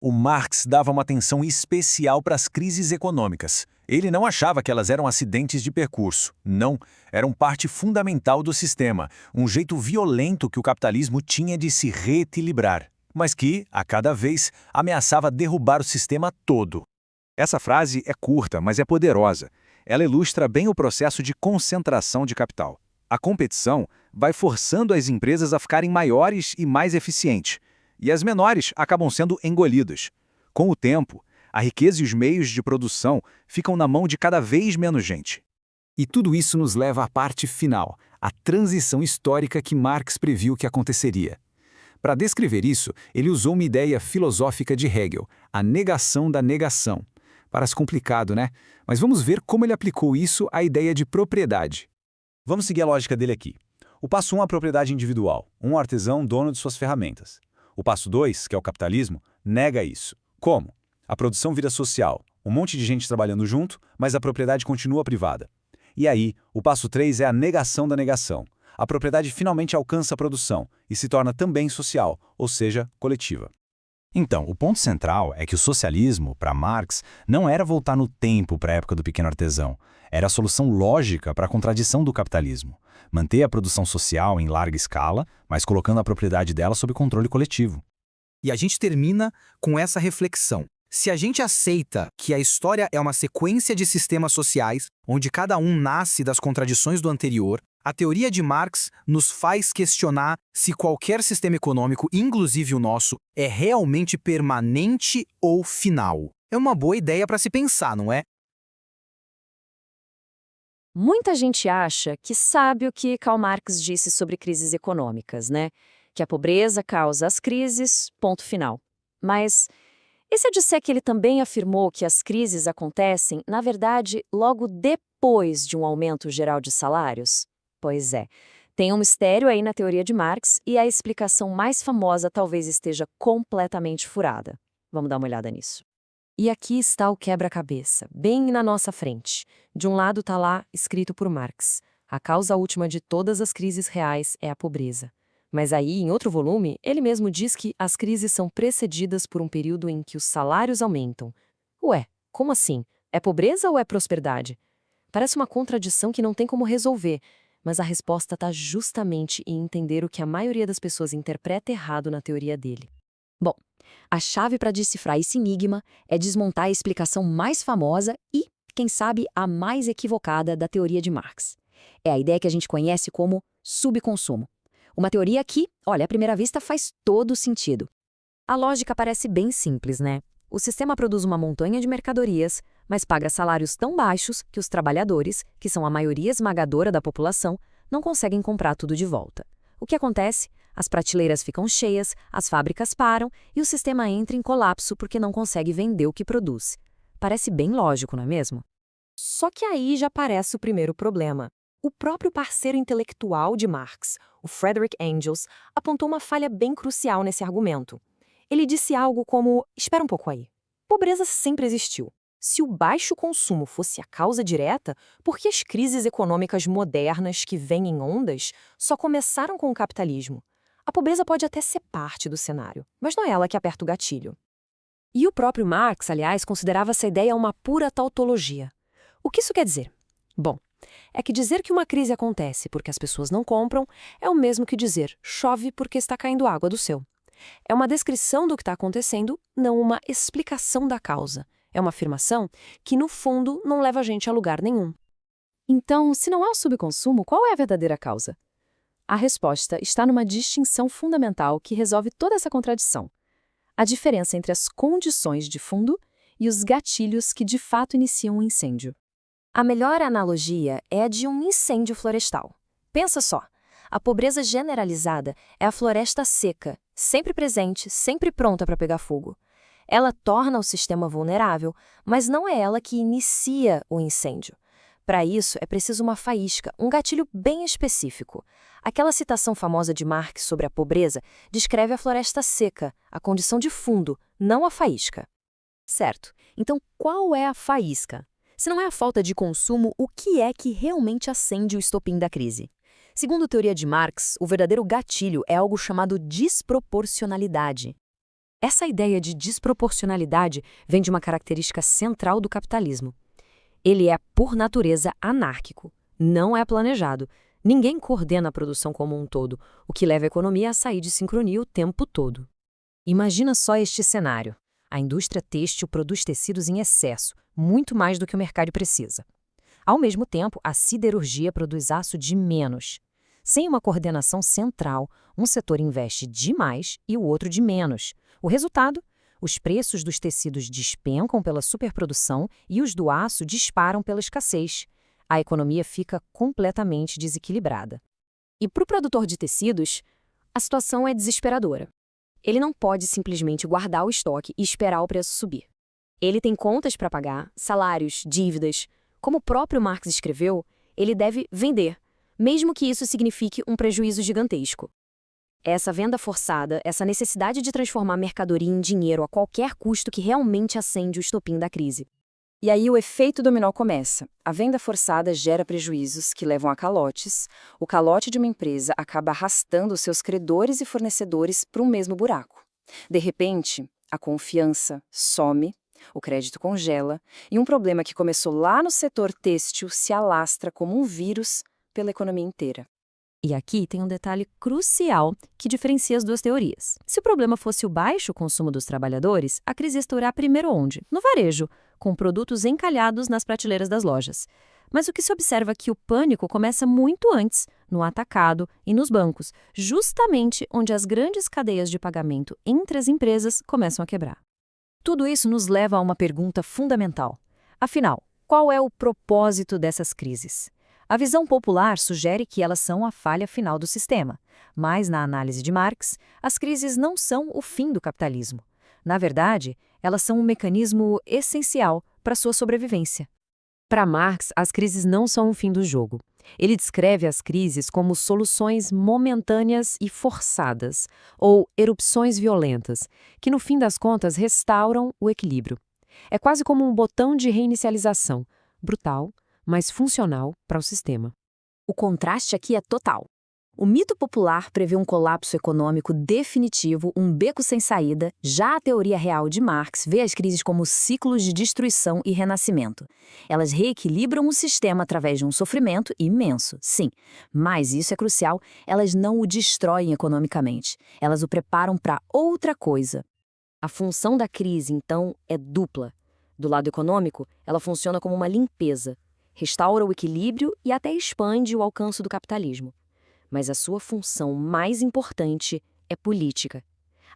[SPEAKER 6] O Marx dava uma atenção especial para as crises econômicas. Ele não achava que elas eram acidentes de percurso. Não, eram parte fundamental do sistema, um jeito violento que o capitalismo tinha de se reequilibrar, mas que, a cada vez, ameaçava derrubar o sistema todo.
[SPEAKER 5] Essa frase é curta, mas é poderosa. Ela ilustra bem o processo de concentração de capital. A competição vai forçando as empresas a ficarem maiores e mais eficientes, e as menores acabam sendo engolidas. Com o tempo, a riqueza e os meios de produção ficam na mão de cada vez menos gente. E tudo isso nos leva à parte final, a transição histórica que Marx previu que aconteceria. Para descrever isso, ele usou uma ideia filosófica de Hegel, a negação da negação. Parece complicado, né? Mas vamos ver como ele aplicou isso à ideia de propriedade.
[SPEAKER 6] Vamos seguir a lógica dele aqui. O passo 1 é a propriedade individual, um artesão dono de suas ferramentas. O passo 2, que é o capitalismo, nega isso. Como? A produção vira social, um monte de gente trabalhando junto, mas a propriedade continua privada. E aí, o passo 3 é a negação da negação. A propriedade finalmente alcança a produção e se torna também social, ou seja, coletiva.
[SPEAKER 8] Então, o ponto central é que o socialismo, para Marx, não era voltar no tempo para a época do pequeno artesão. Era a solução lógica para a contradição do capitalismo. Manter a produção social em larga escala, mas colocando a propriedade dela sob controle coletivo.
[SPEAKER 5] E a gente termina com essa reflexão. Se a gente aceita que a história é uma sequência de sistemas sociais, onde cada um nasce das contradições do anterior, a teoria de Marx nos faz questionar se qualquer sistema econômico, inclusive o nosso, é realmente permanente ou final. É uma boa ideia para se pensar, não é?
[SPEAKER 1] Muita gente acha que sabe o que Karl Marx disse sobre crises econômicas, né? Que a pobreza causa as crises, ponto final. Mas e se eu disser que ele também afirmou que as crises acontecem, na verdade, logo depois de um aumento geral de salários? Pois é, tem um mistério aí na teoria de Marx e a explicação mais famosa talvez esteja completamente furada. Vamos dar uma olhada nisso. E aqui está o quebra-cabeça, bem na nossa frente. De um lado está lá, escrito por Marx: a causa última de todas as crises reais é a pobreza. Mas aí, em outro volume, ele mesmo diz que as crises são precedidas por um período em que os salários aumentam. Ué, como assim? É pobreza ou é prosperidade? Parece uma contradição que não tem como resolver, mas a resposta está justamente em entender o que a maioria das pessoas interpreta errado na teoria dele.
[SPEAKER 3] Bom, a chave para decifrar esse enigma é desmontar a explicação mais famosa e, quem sabe, a mais equivocada da teoria de Marx. É a ideia que a gente conhece como subconsumo. Uma teoria que, olha, à primeira vista faz todo sentido. A lógica parece bem simples, né? O sistema produz uma montanha de mercadorias, mas paga salários tão baixos que os trabalhadores, que são a maioria esmagadora da população, não conseguem comprar tudo de volta. O que acontece? As prateleiras ficam cheias, as fábricas param e o sistema entra em colapso porque não consegue vender o que produz. Parece bem lógico, não é mesmo?
[SPEAKER 1] Só que aí já aparece o primeiro problema. O próprio parceiro intelectual de Marx, o Friedrich Engels, apontou uma falha bem crucial nesse argumento. Ele disse algo como: espera um pouco aí. Pobreza sempre existiu. Se o baixo consumo fosse a causa direta, por que as crises econômicas modernas que vêm em ondas só começaram com o capitalismo? A pobreza pode até ser parte do cenário, mas não é ela que aperta o gatilho. E o próprio Marx, aliás, considerava essa ideia uma pura tautologia. O que isso quer dizer? Bom, é que dizer que uma crise acontece porque as pessoas não compram é o mesmo que dizer chove porque está caindo água do céu. É uma descrição do que está acontecendo, não uma explicação da causa. É uma afirmação que, no fundo, não leva a gente a lugar nenhum. Então, se não há o subconsumo, qual é a verdadeira causa? A resposta está numa distinção fundamental que resolve toda essa contradição. A diferença entre as condições de fundo e os gatilhos que de fato iniciam um incêndio. A melhor analogia é a de um incêndio florestal. Pensa só, a pobreza generalizada é a floresta seca, sempre presente, sempre pronta para pegar fogo. Ela torna o sistema vulnerável, mas não é ela que inicia o incêndio. Para isso, é preciso uma faísca, um gatilho bem específico. Aquela citação famosa de Marx sobre a pobreza descreve a floresta seca, a condição de fundo, não a faísca. Certo, então qual é a faísca?
[SPEAKER 3] Se não é a falta de consumo, o que é que realmente acende o estopim da crise? Segundo a teoria de Marx, o verdadeiro gatilho é algo chamado desproporcionalidade. Essa ideia de desproporcionalidade vem de uma característica central do capitalismo. Ele é, por natureza, anárquico. Não é planejado. Ninguém coordena a produção como um todo, o que leva a economia a sair de sincronia o tempo todo.
[SPEAKER 2] Imagina só este cenário. A indústria têxtil produz tecidos em excesso, muito mais do que o mercado precisa. Ao mesmo tempo, a siderurgia produz aço de menos. Sem uma coordenação central, um setor investe demais e o outro de menos. O resultado? Os preços dos tecidos despencam pela superprodução e os do aço disparam pela escassez. A economia fica completamente desequilibrada.
[SPEAKER 3] E para o produtor de tecidos, a situação é desesperadora. Ele não pode simplesmente guardar o estoque e esperar o preço subir. Ele tem contas para pagar, salários, dívidas. Como o próprio Marx escreveu, ele deve vender, mesmo que isso signifique um prejuízo gigantesco. Essa venda forçada, essa necessidade de transformar mercadoria em dinheiro a qualquer custo que realmente acende o estopim da crise.
[SPEAKER 4] E aí o efeito dominó começa. A venda forçada gera prejuízos que levam a calotes. O calote de uma empresa acaba arrastando seus credores e fornecedores para um mesmo buraco. De repente, a confiança some, o crédito congela, e um problema que começou lá no setor têxtil se alastra como um vírus pela economia inteira.
[SPEAKER 2] E aqui tem um detalhe crucial que diferencia as duas teorias. Se o problema fosse o baixo consumo dos trabalhadores, a crise ia estourar primeiro onde? No varejo, com produtos encalhados nas prateleiras das lojas. Mas o que se observa é que o pânico começa muito antes, no atacado e nos bancos, justamente onde as grandes cadeias de pagamento entre as empresas começam a quebrar. Tudo isso nos leva a uma pergunta fundamental. Afinal, qual é o propósito dessas crises? A visão popular sugere que elas são a falha final do sistema, mas na análise de Marx, as crises não são o fim do capitalismo. Na verdade, elas são um mecanismo essencial para sua sobrevivência. Para Marx, as crises não são o fim do jogo. Ele descreve as crises como soluções momentâneas e forçadas, ou erupções violentas, que no fim das contas restauram o equilíbrio. É quase como um botão de reinicialização, brutal, mas funcional para o sistema.
[SPEAKER 3] O contraste aqui é total. O mito popular prevê um colapso econômico definitivo, um beco sem saída. Já a teoria real de Marx vê as crises como ciclos de destruição e renascimento. Elas reequilibram o sistema através de um sofrimento imenso, sim, mas isso é crucial, elas não o destroem economicamente. Elas o preparam para outra coisa. A função da crise, então, é dupla. Do lado econômico, ela funciona como uma limpeza. Restaura o equilíbrio e até expande o alcance do capitalismo. Mas a sua função mais importante é política.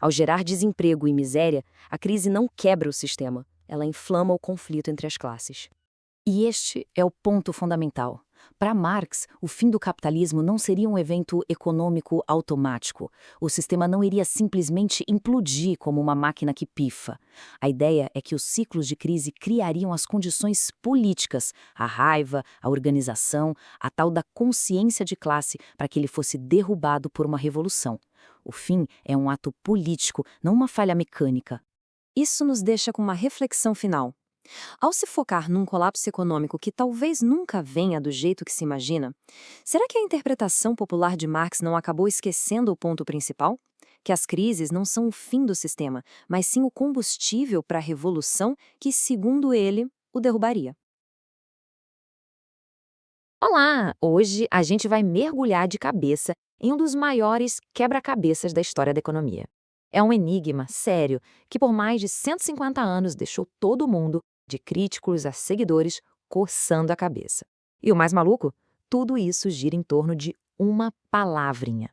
[SPEAKER 3] Ao gerar desemprego e miséria, a crise não quebra o sistema, ela inflama o conflito entre as classes. E este é o ponto fundamental. Para Marx, o fim do capitalismo não seria um evento econômico automático. O sistema não iria simplesmente implodir como uma máquina que pifa. A ideia é que os ciclos de crise criariam as condições políticas, a raiva, a organização, a tal da consciência de classe para que ele fosse derrubado por uma revolução. O fim é um ato político, não uma falha mecânica. Isso nos deixa com uma reflexão final. Ao se focar num colapso econômico que talvez nunca venha do jeito que se imagina, será que a interpretação popular de Marx não acabou esquecendo o ponto principal? Que as crises não são o fim do sistema, mas sim o combustível para a revolução que, segundo ele, o derrubaria. Olá! Hoje a gente vai mergulhar de cabeça em um dos maiores quebra-cabeças da história da economia. É um enigma sério que por mais de 150 anos deixou todo mundo, de críticos a seguidores, coçando a cabeça. E o mais maluco? Tudo isso gira em torno de uma palavrinha.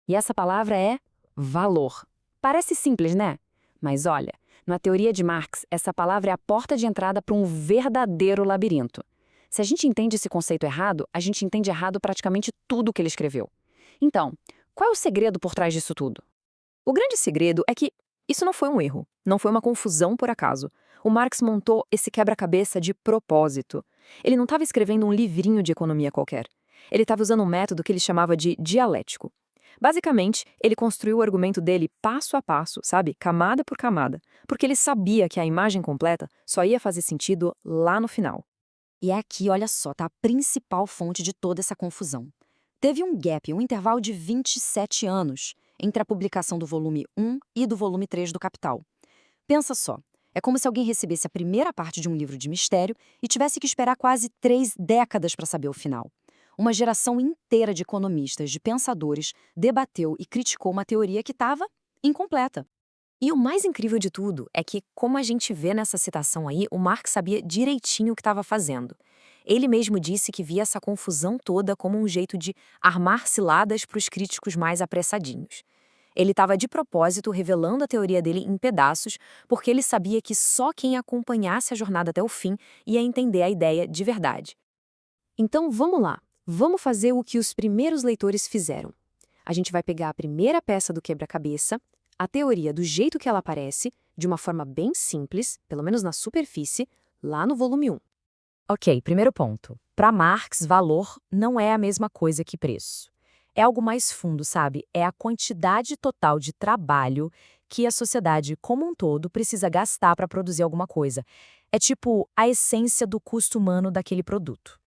[SPEAKER 3] E essa palavra é valor. Parece simples, né? Mas olha, na teoria de Marx, essa palavra é a porta de entrada para um verdadeiro labirinto. Se a gente entende esse conceito errado, a gente entende errado praticamente tudo que ele escreveu. Então, qual é o segredo por trás disso tudo? O grande segredo é que isso não foi um erro, não foi uma confusão por acaso. O Marx montou esse quebra-cabeça de propósito. Ele não estava escrevendo um livrinho de economia qualquer. Ele estava usando um método que ele chamava de dialético. Basicamente, ele construiu o argumento dele passo a passo, sabe? Camada por camada. Porque ele sabia que a imagem completa só ia fazer sentido lá no final.
[SPEAKER 1] E é aqui, olha só, tá a principal fonte de toda essa confusão. Teve um gap, um intervalo de 27 anos, entre a publicação do volume 1 e do volume 3 do Capital. Pensa só, é como se alguém recebesse a primeira parte de um livro de mistério e tivesse que esperar quase 3 décadas para saber o final. Uma geração inteira de economistas, de pensadores, debateu e criticou uma teoria que estava incompleta. E o mais incrível de tudo é que, como a gente vê nessa citação aí, o Marx sabia direitinho o que estava fazendo. Ele mesmo disse que via essa confusão toda como um jeito de armar ciladas para os críticos mais apressadinhos. Ele estava de propósito revelando a teoria dele em pedaços, porque ele sabia que só quem acompanhasse a jornada até o fim ia entender a ideia de verdade. Então vamos lá, vamos fazer o que os primeiros leitores fizeram. A gente vai pegar a primeira peça do quebra-cabeça, a teoria do jeito que ela aparece, de uma forma bem simples, pelo menos na superfície, lá no volume 1.
[SPEAKER 2] Ok, primeiro ponto. Para Marx, valor não é a mesma coisa que preço. É algo mais fundo, sabe? É a quantidade total de trabalho que a sociedade como um todo precisa gastar para produzir alguma coisa. É tipo a essência do custo humano daquele produto.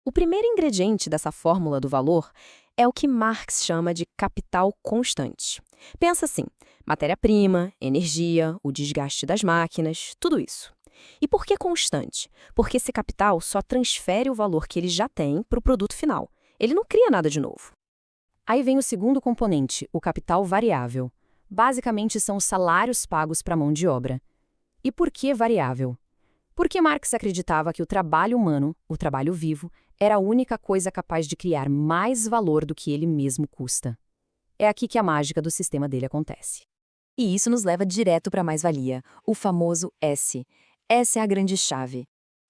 [SPEAKER 1] O primeiro ingrediente dessa fórmula do valor é o que Marx chama de capital constante. Pensa assim, matéria-prima, energia, o desgaste das máquinas, tudo isso. E por que constante? Porque esse capital só transfere o valor que ele já tem para o produto final. Ele não cria nada de novo. Aí vem o segundo componente, o capital variável. Basicamente são os salários pagos para a mão de obra. E por que variável? Porque Marx acreditava que o trabalho humano, o trabalho vivo, era a única coisa capaz de criar mais valor do que ele mesmo custa. É aqui que a mágica do sistema dele acontece. E isso nos leva direto para a mais-valia, o famoso S. Essa é a grande chave.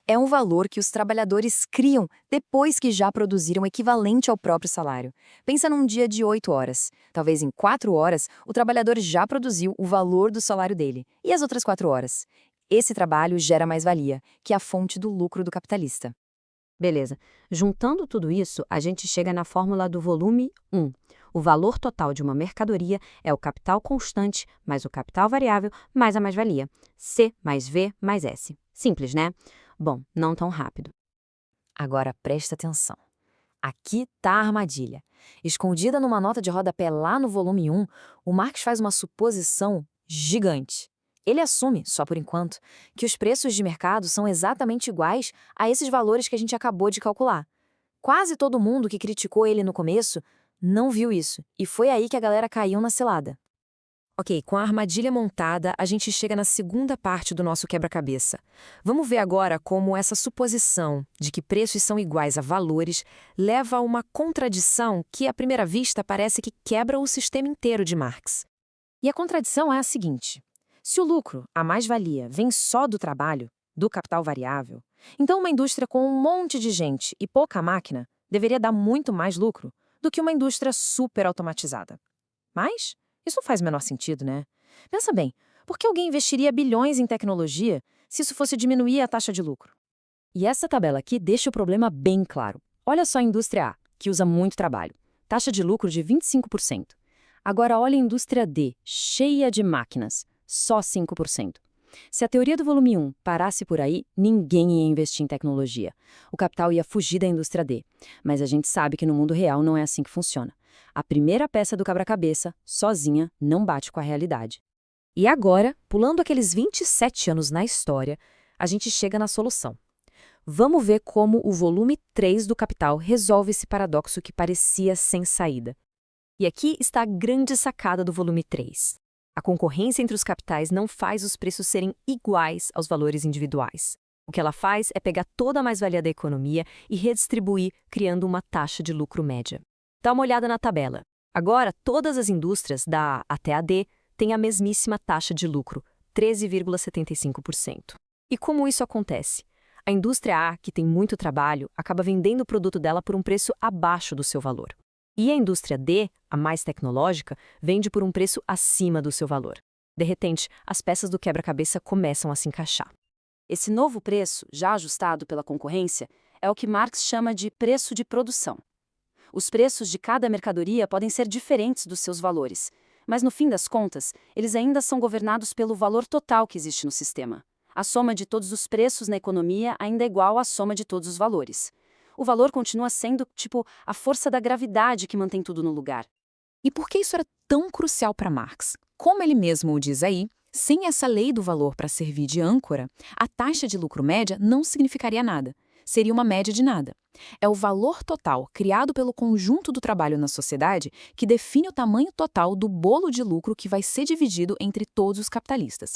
[SPEAKER 1] É um valor que os trabalhadores criam depois que já produziram o equivalente ao próprio salário. Pensa num dia de 8 horas. Talvez em 4 horas, o trabalhador já produziu o valor do salário dele. E as outras 4 horas? Esse trabalho gera mais-valia, que é a fonte do lucro do capitalista. Beleza. Juntando tudo isso, a gente chega na fórmula do volume 1. O valor total de uma mercadoria é o capital constante mais o capital variável mais a mais-valia. C mais V mais S. Simples, né? Bom, não tão rápido. Agora presta atenção. Aqui tá a armadilha. Escondida numa nota de rodapé lá no volume 1, o Marx faz uma suposição gigante. Ele assume, só por enquanto, que os preços de mercado são exatamente iguais a esses valores que a gente acabou de calcular. Quase todo mundo que criticou ele no começo não viu isso, e foi aí que a galera caiu na cilada. Ok, com a armadilha montada, a gente chega na segunda parte do nosso quebra-cabeça. Vamos ver agora como essa suposição de que preços são iguais a valores leva a uma contradição que, à primeira vista, parece que quebra o sistema inteiro de Marx. E a contradição é a seguinte: se o lucro, a mais-valia, vem só do trabalho, do capital variável, então uma indústria com um monte de gente e pouca máquina deveria dar muito mais lucro do que uma indústria super automatizada. Mas isso não faz o menor sentido, né? Pensa bem, por que alguém investiria bilhões em tecnologia se isso fosse diminuir a taxa de lucro? E essa tabela aqui deixa o problema bem claro. Olha só a indústria A, que usa muito trabalho. Taxa de lucro de 25%. Agora olha a indústria D, cheia de máquinas. Só 5%. Se a teoria do volume 1 parasse por aí, ninguém ia investir em tecnologia. O capital ia fugir da indústria D. Mas a gente sabe que no mundo real não é assim que funciona. A primeira peça do quebra-cabeça, sozinha, não bate com a realidade. E agora, pulando aqueles 27 anos na história, a gente chega na solução. Vamos ver como o volume 3 do Capital resolve esse paradoxo que parecia sem saída. E aqui está a grande sacada do volume 3. A concorrência entre os capitais não faz os preços serem iguais aos valores individuais. O que ela faz é pegar toda a mais-valia da economia e redistribuir, criando uma taxa de lucro média. Dá uma olhada na tabela. Agora, todas as indústrias, da A até a D, têm a mesmíssima taxa de lucro, 13,75%. E como isso acontece? A indústria A, que tem muito trabalho, acaba vendendo o produto dela por um preço abaixo do seu valor. E a indústria D, a mais tecnológica, vende por um preço acima do seu valor. De repente, as peças do quebra-cabeça começam a se encaixar. Esse novo preço, já ajustado pela concorrência, é o que Marx chama de preço de produção. Os preços de cada mercadoria podem ser diferentes dos seus valores, mas no fim das contas, eles ainda são governados pelo valor total que existe no sistema.
[SPEAKER 3] A soma de todos os preços na economia ainda é igual à soma de todos os valores. O valor continua sendo, tipo, a força da gravidade que mantém tudo no lugar.
[SPEAKER 2] E por que isso era tão crucial para Marx? Como ele mesmo o diz aí, sem essa lei do valor para servir de âncora, a taxa de lucro média não significaria nada. Seria uma média de nada. É o valor total criado pelo conjunto do trabalho na sociedade que define o tamanho total do bolo de lucro que vai ser dividido entre todos os capitalistas.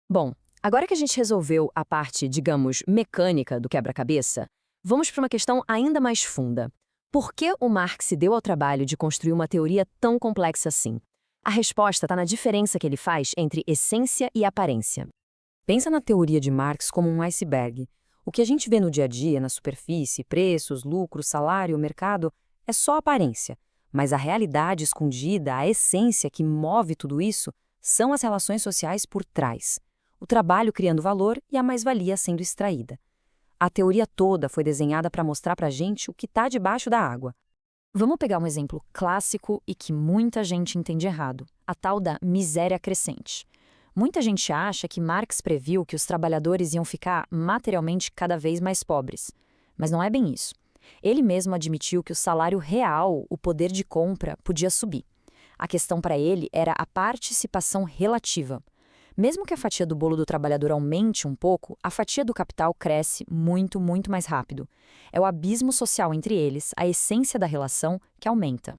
[SPEAKER 1] Bom, agora que a gente resolveu a parte, digamos, mecânica do quebra-cabeça, vamos para uma questão ainda mais funda. Por que o Marx se deu ao trabalho de construir uma teoria tão complexa assim? A resposta está na diferença que ele faz entre essência e aparência.
[SPEAKER 3] Pensa na teoria de Marx como um iceberg. O que a gente vê no dia a dia, na superfície, preços, lucros, salário, mercado, é só aparência. Mas a realidade escondida, a essência que move tudo isso, são as relações sociais por trás. O trabalho criando valor e a mais-valia sendo extraída. A teoria toda foi desenhada para mostrar para a gente o que está debaixo da água.
[SPEAKER 1] Vamos pegar um exemplo clássico e que muita gente entende errado, a tal da miséria crescente. Muita gente acha que Marx previu que os trabalhadores iam ficar materialmente cada vez mais pobres. Mas não é bem isso. Ele mesmo admitiu que o salário real, o poder de compra, podia subir. A questão para ele era a participação relativa. Mesmo que a fatia do bolo do trabalhador aumente um pouco, a fatia do capital cresce muito, muito mais rápido. É o abismo social entre eles, a essência da relação, que aumenta.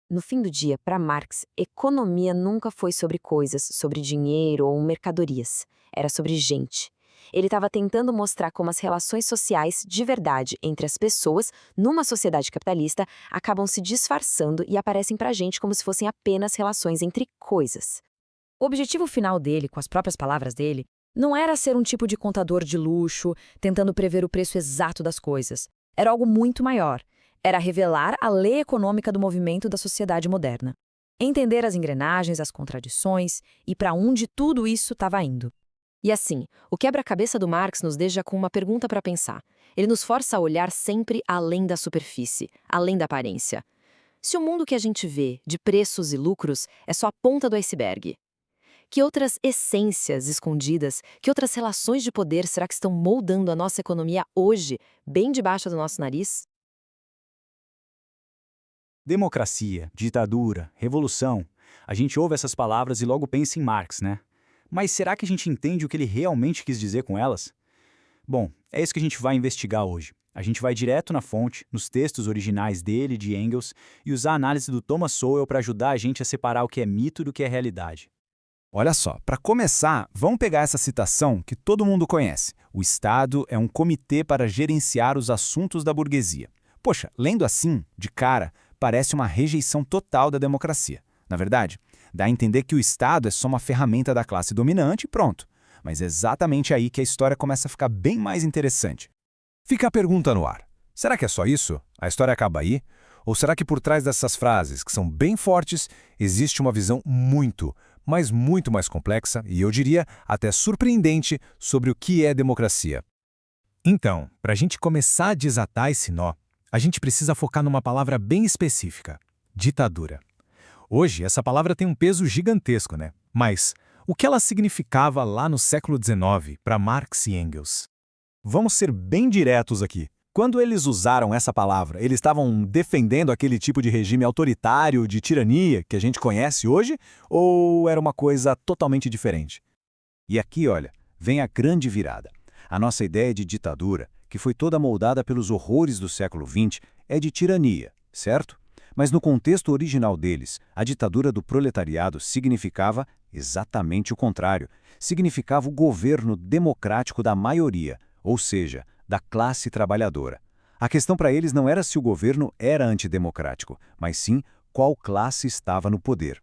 [SPEAKER 1] No fim do dia, para Marx, economia nunca foi sobre coisas, sobre dinheiro ou mercadorias. Era sobre gente. Ele estava tentando mostrar como as relações sociais de verdade entre as pessoas, numa sociedade capitalista, acabam se disfarçando e aparecem para a gente como se fossem apenas relações entre coisas.
[SPEAKER 3] O objetivo final dele, com as próprias palavras dele, não era ser um tipo de contador de luxo, tentando prever o preço exato das coisas. Era algo muito maior. Era revelar a lei econômica do movimento da sociedade moderna. Entender as engrenagens, as contradições e para onde tudo isso estava indo.
[SPEAKER 1] E assim, o quebra-cabeça do Marx nos deixa com uma pergunta para pensar. Ele nos força a olhar sempre além da superfície, além da aparência. Se o mundo que a gente vê, de preços e lucros, é só a ponta do iceberg, que outras essências escondidas, que outras relações de poder será que estão moldando a nossa economia hoje, bem debaixo do nosso nariz?
[SPEAKER 8] Democracia, ditadura, revolução. A gente ouve essas palavras e logo pensa em Marx, né? Mas será que a gente entende o que ele realmente quis dizer com elas? Bom, é isso que a gente vai investigar hoje. A gente vai direto na fonte, nos textos originais dele e de Engels, e usar a análise do Thomas Sowell para ajudar a gente a separar o que é mito do que é realidade.
[SPEAKER 5] Olha só, para começar, vamos pegar essa citação que todo mundo conhece. O Estado é um comitê para gerenciar os assuntos da burguesia. Poxa, lendo assim, de cara, parece uma rejeição total da democracia. Na verdade, dá a entender que o Estado é só uma ferramenta da classe dominante e pronto. Mas é exatamente aí que a história começa a ficar bem mais interessante. Fica a pergunta no ar. Será que é só isso? A história acaba aí? Ou será que por trás dessas frases, que são bem fortes, existe uma visão muito, mas muito mais complexa e, eu diria, até surpreendente sobre o que é democracia? Então, para a gente começar a desatar esse nó, a gente precisa focar numa palavra bem específica: ditadura. Hoje, essa palavra tem um peso gigantesco, né? Mas o que ela significava lá no século XIX para Marx e Engels? Vamos ser bem diretos aqui. Quando eles usaram essa palavra, eles estavam defendendo aquele tipo de regime autoritário, de tirania que a gente conhece hoje, ou era uma coisa totalmente diferente? E aqui, olha, vem a grande virada. A nossa ideia de ditadura, que foi toda moldada pelos horrores do século XX, é de tirania, certo? Mas no contexto original deles, a ditadura do proletariado significava exatamente o contrário. Significava o governo democrático da maioria, ou seja, da classe trabalhadora. A questão para eles não era se o governo era antidemocrático, mas sim qual classe estava no poder.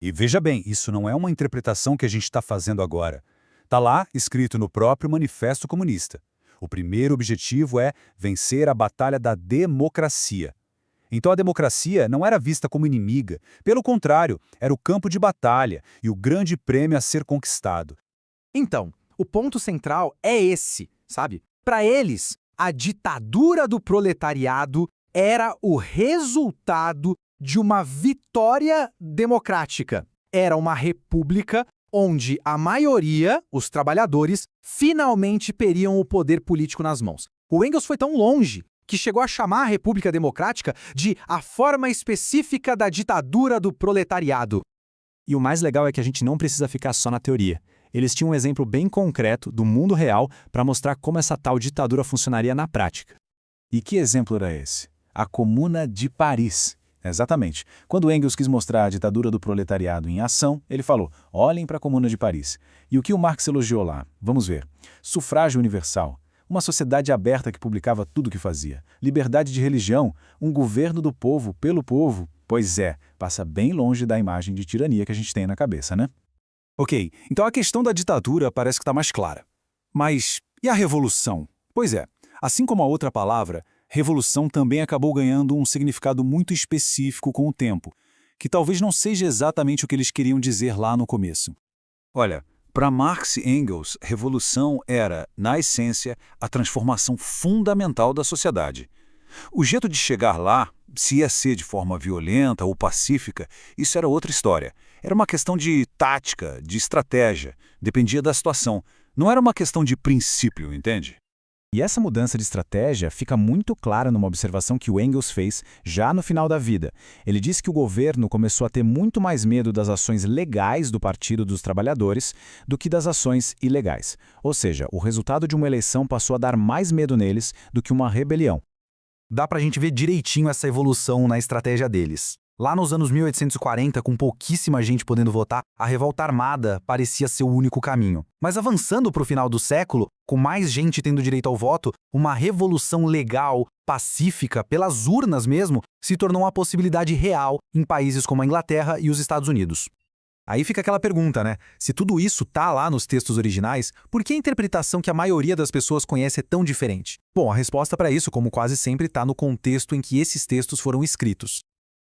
[SPEAKER 6] E veja bem, isso não é uma interpretação que a gente está fazendo agora. Está lá, escrito no próprio Manifesto Comunista. O primeiro objetivo é vencer a batalha da democracia. Então a democracia não era vista como inimiga, pelo contrário, era o campo de batalha e o grande prêmio a ser conquistado.
[SPEAKER 5] Então, o ponto central é esse, sabe? Para eles, a ditadura do proletariado era o resultado de uma vitória democrática. Era uma república onde a maioria, os trabalhadores, finalmente teriam o poder político nas mãos. O Engels foi tão longe que chegou a chamar a República Democrática de a forma específica da ditadura do proletariado.
[SPEAKER 8] E o mais legal é que a gente não precisa ficar só na teoria. Eles tinham um exemplo bem concreto do mundo real para mostrar como essa tal ditadura funcionaria na prática.
[SPEAKER 6] E que exemplo era esse? A Comuna de Paris. Exatamente. Quando Engels quis mostrar a ditadura do proletariado em ação, ele falou, olhem para a Comuna de Paris. E o que o Marx elogiou lá? Vamos ver. Sufrágio universal. Uma sociedade aberta que publicava tudo o que fazia. Liberdade de religião. Um governo do povo, pelo povo. Pois é, passa bem longe da imagem de tirania que a gente tem na cabeça, né?
[SPEAKER 7] Ok, então a questão da ditadura parece que está mais clara. Mas e a revolução? Pois é, assim como a outra palavra, revolução também acabou ganhando um significado muito específico com o tempo, que talvez não seja exatamente o que eles queriam dizer lá no começo. Olha, para Marx e Engels, revolução era, na essência, a transformação fundamental da sociedade. O jeito de chegar lá, se ia ser de forma violenta ou pacífica, isso era outra história. Era uma questão de tática, de estratégia, dependia da situação. Não era uma questão de princípio, entende?
[SPEAKER 8] E essa mudança de estratégia fica muito clara numa observação que o Engels fez já no final da vida. Ele disse que o governo começou a ter muito mais medo das ações legais do Partido dos Trabalhadores do que das ações ilegais. Ou seja, o resultado de uma eleição passou a dar mais medo neles do que uma rebelião.
[SPEAKER 5] Dá pra gente ver direitinho essa evolução na estratégia deles. Lá nos anos 1840, com pouquíssima gente podendo votar, a revolta armada parecia ser o único caminho. Mas avançando para o final do século, com mais gente tendo direito ao voto, uma revolução legal, pacífica, pelas urnas mesmo, se tornou uma possibilidade real em países como a Inglaterra e os Estados Unidos. Aí fica aquela pergunta, né? Se tudo isso tá lá nos textos originais, por que a interpretação que a maioria das pessoas conhece é tão diferente? Bom, a resposta para isso, como quase sempre, está no contexto em que esses textos foram escritos.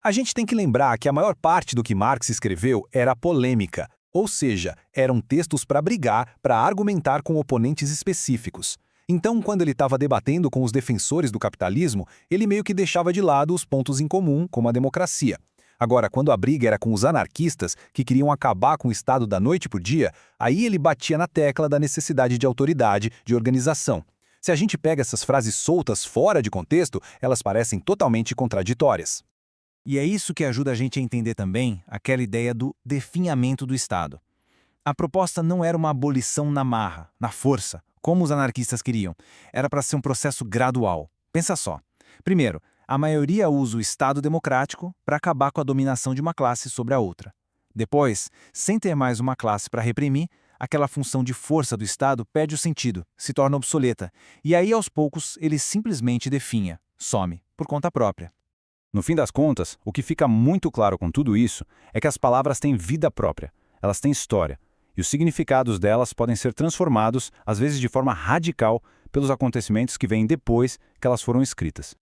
[SPEAKER 6] A gente tem que lembrar que a maior parte do que Marx escreveu era polêmica, ou seja, eram textos para brigar, para argumentar com oponentes específicos. Então, quando ele estava debatendo com os defensores do capitalismo, ele meio que deixava de lado os pontos em comum, como a democracia. Agora, quando a briga era com os anarquistas, que queriam acabar com o Estado da noite para o dia, aí ele batia na tecla da necessidade de autoridade, de organização. Se a gente pega essas frases soltas fora de contexto, elas parecem totalmente contraditórias.
[SPEAKER 8] E é isso que ajuda a gente a entender também aquela ideia do definhamento do Estado. A proposta não era uma abolição na marra, na força, como os anarquistas queriam. Era para ser um processo gradual. Pensa só. Primeiro, a maioria usa o Estado democrático para acabar com a dominação de uma classe sobre a outra. Depois, sem ter mais uma classe para reprimir, aquela função de força do Estado perde o sentido, se torna obsoleta. E aí, aos poucos, ele simplesmente definha, some, por conta própria.
[SPEAKER 6] No fim das contas, o que fica muito claro com tudo isso é que as palavras têm vida própria, elas têm história, e os significados delas podem ser transformados, às vezes de forma radical, pelos acontecimentos que vêm depois que elas foram escritas.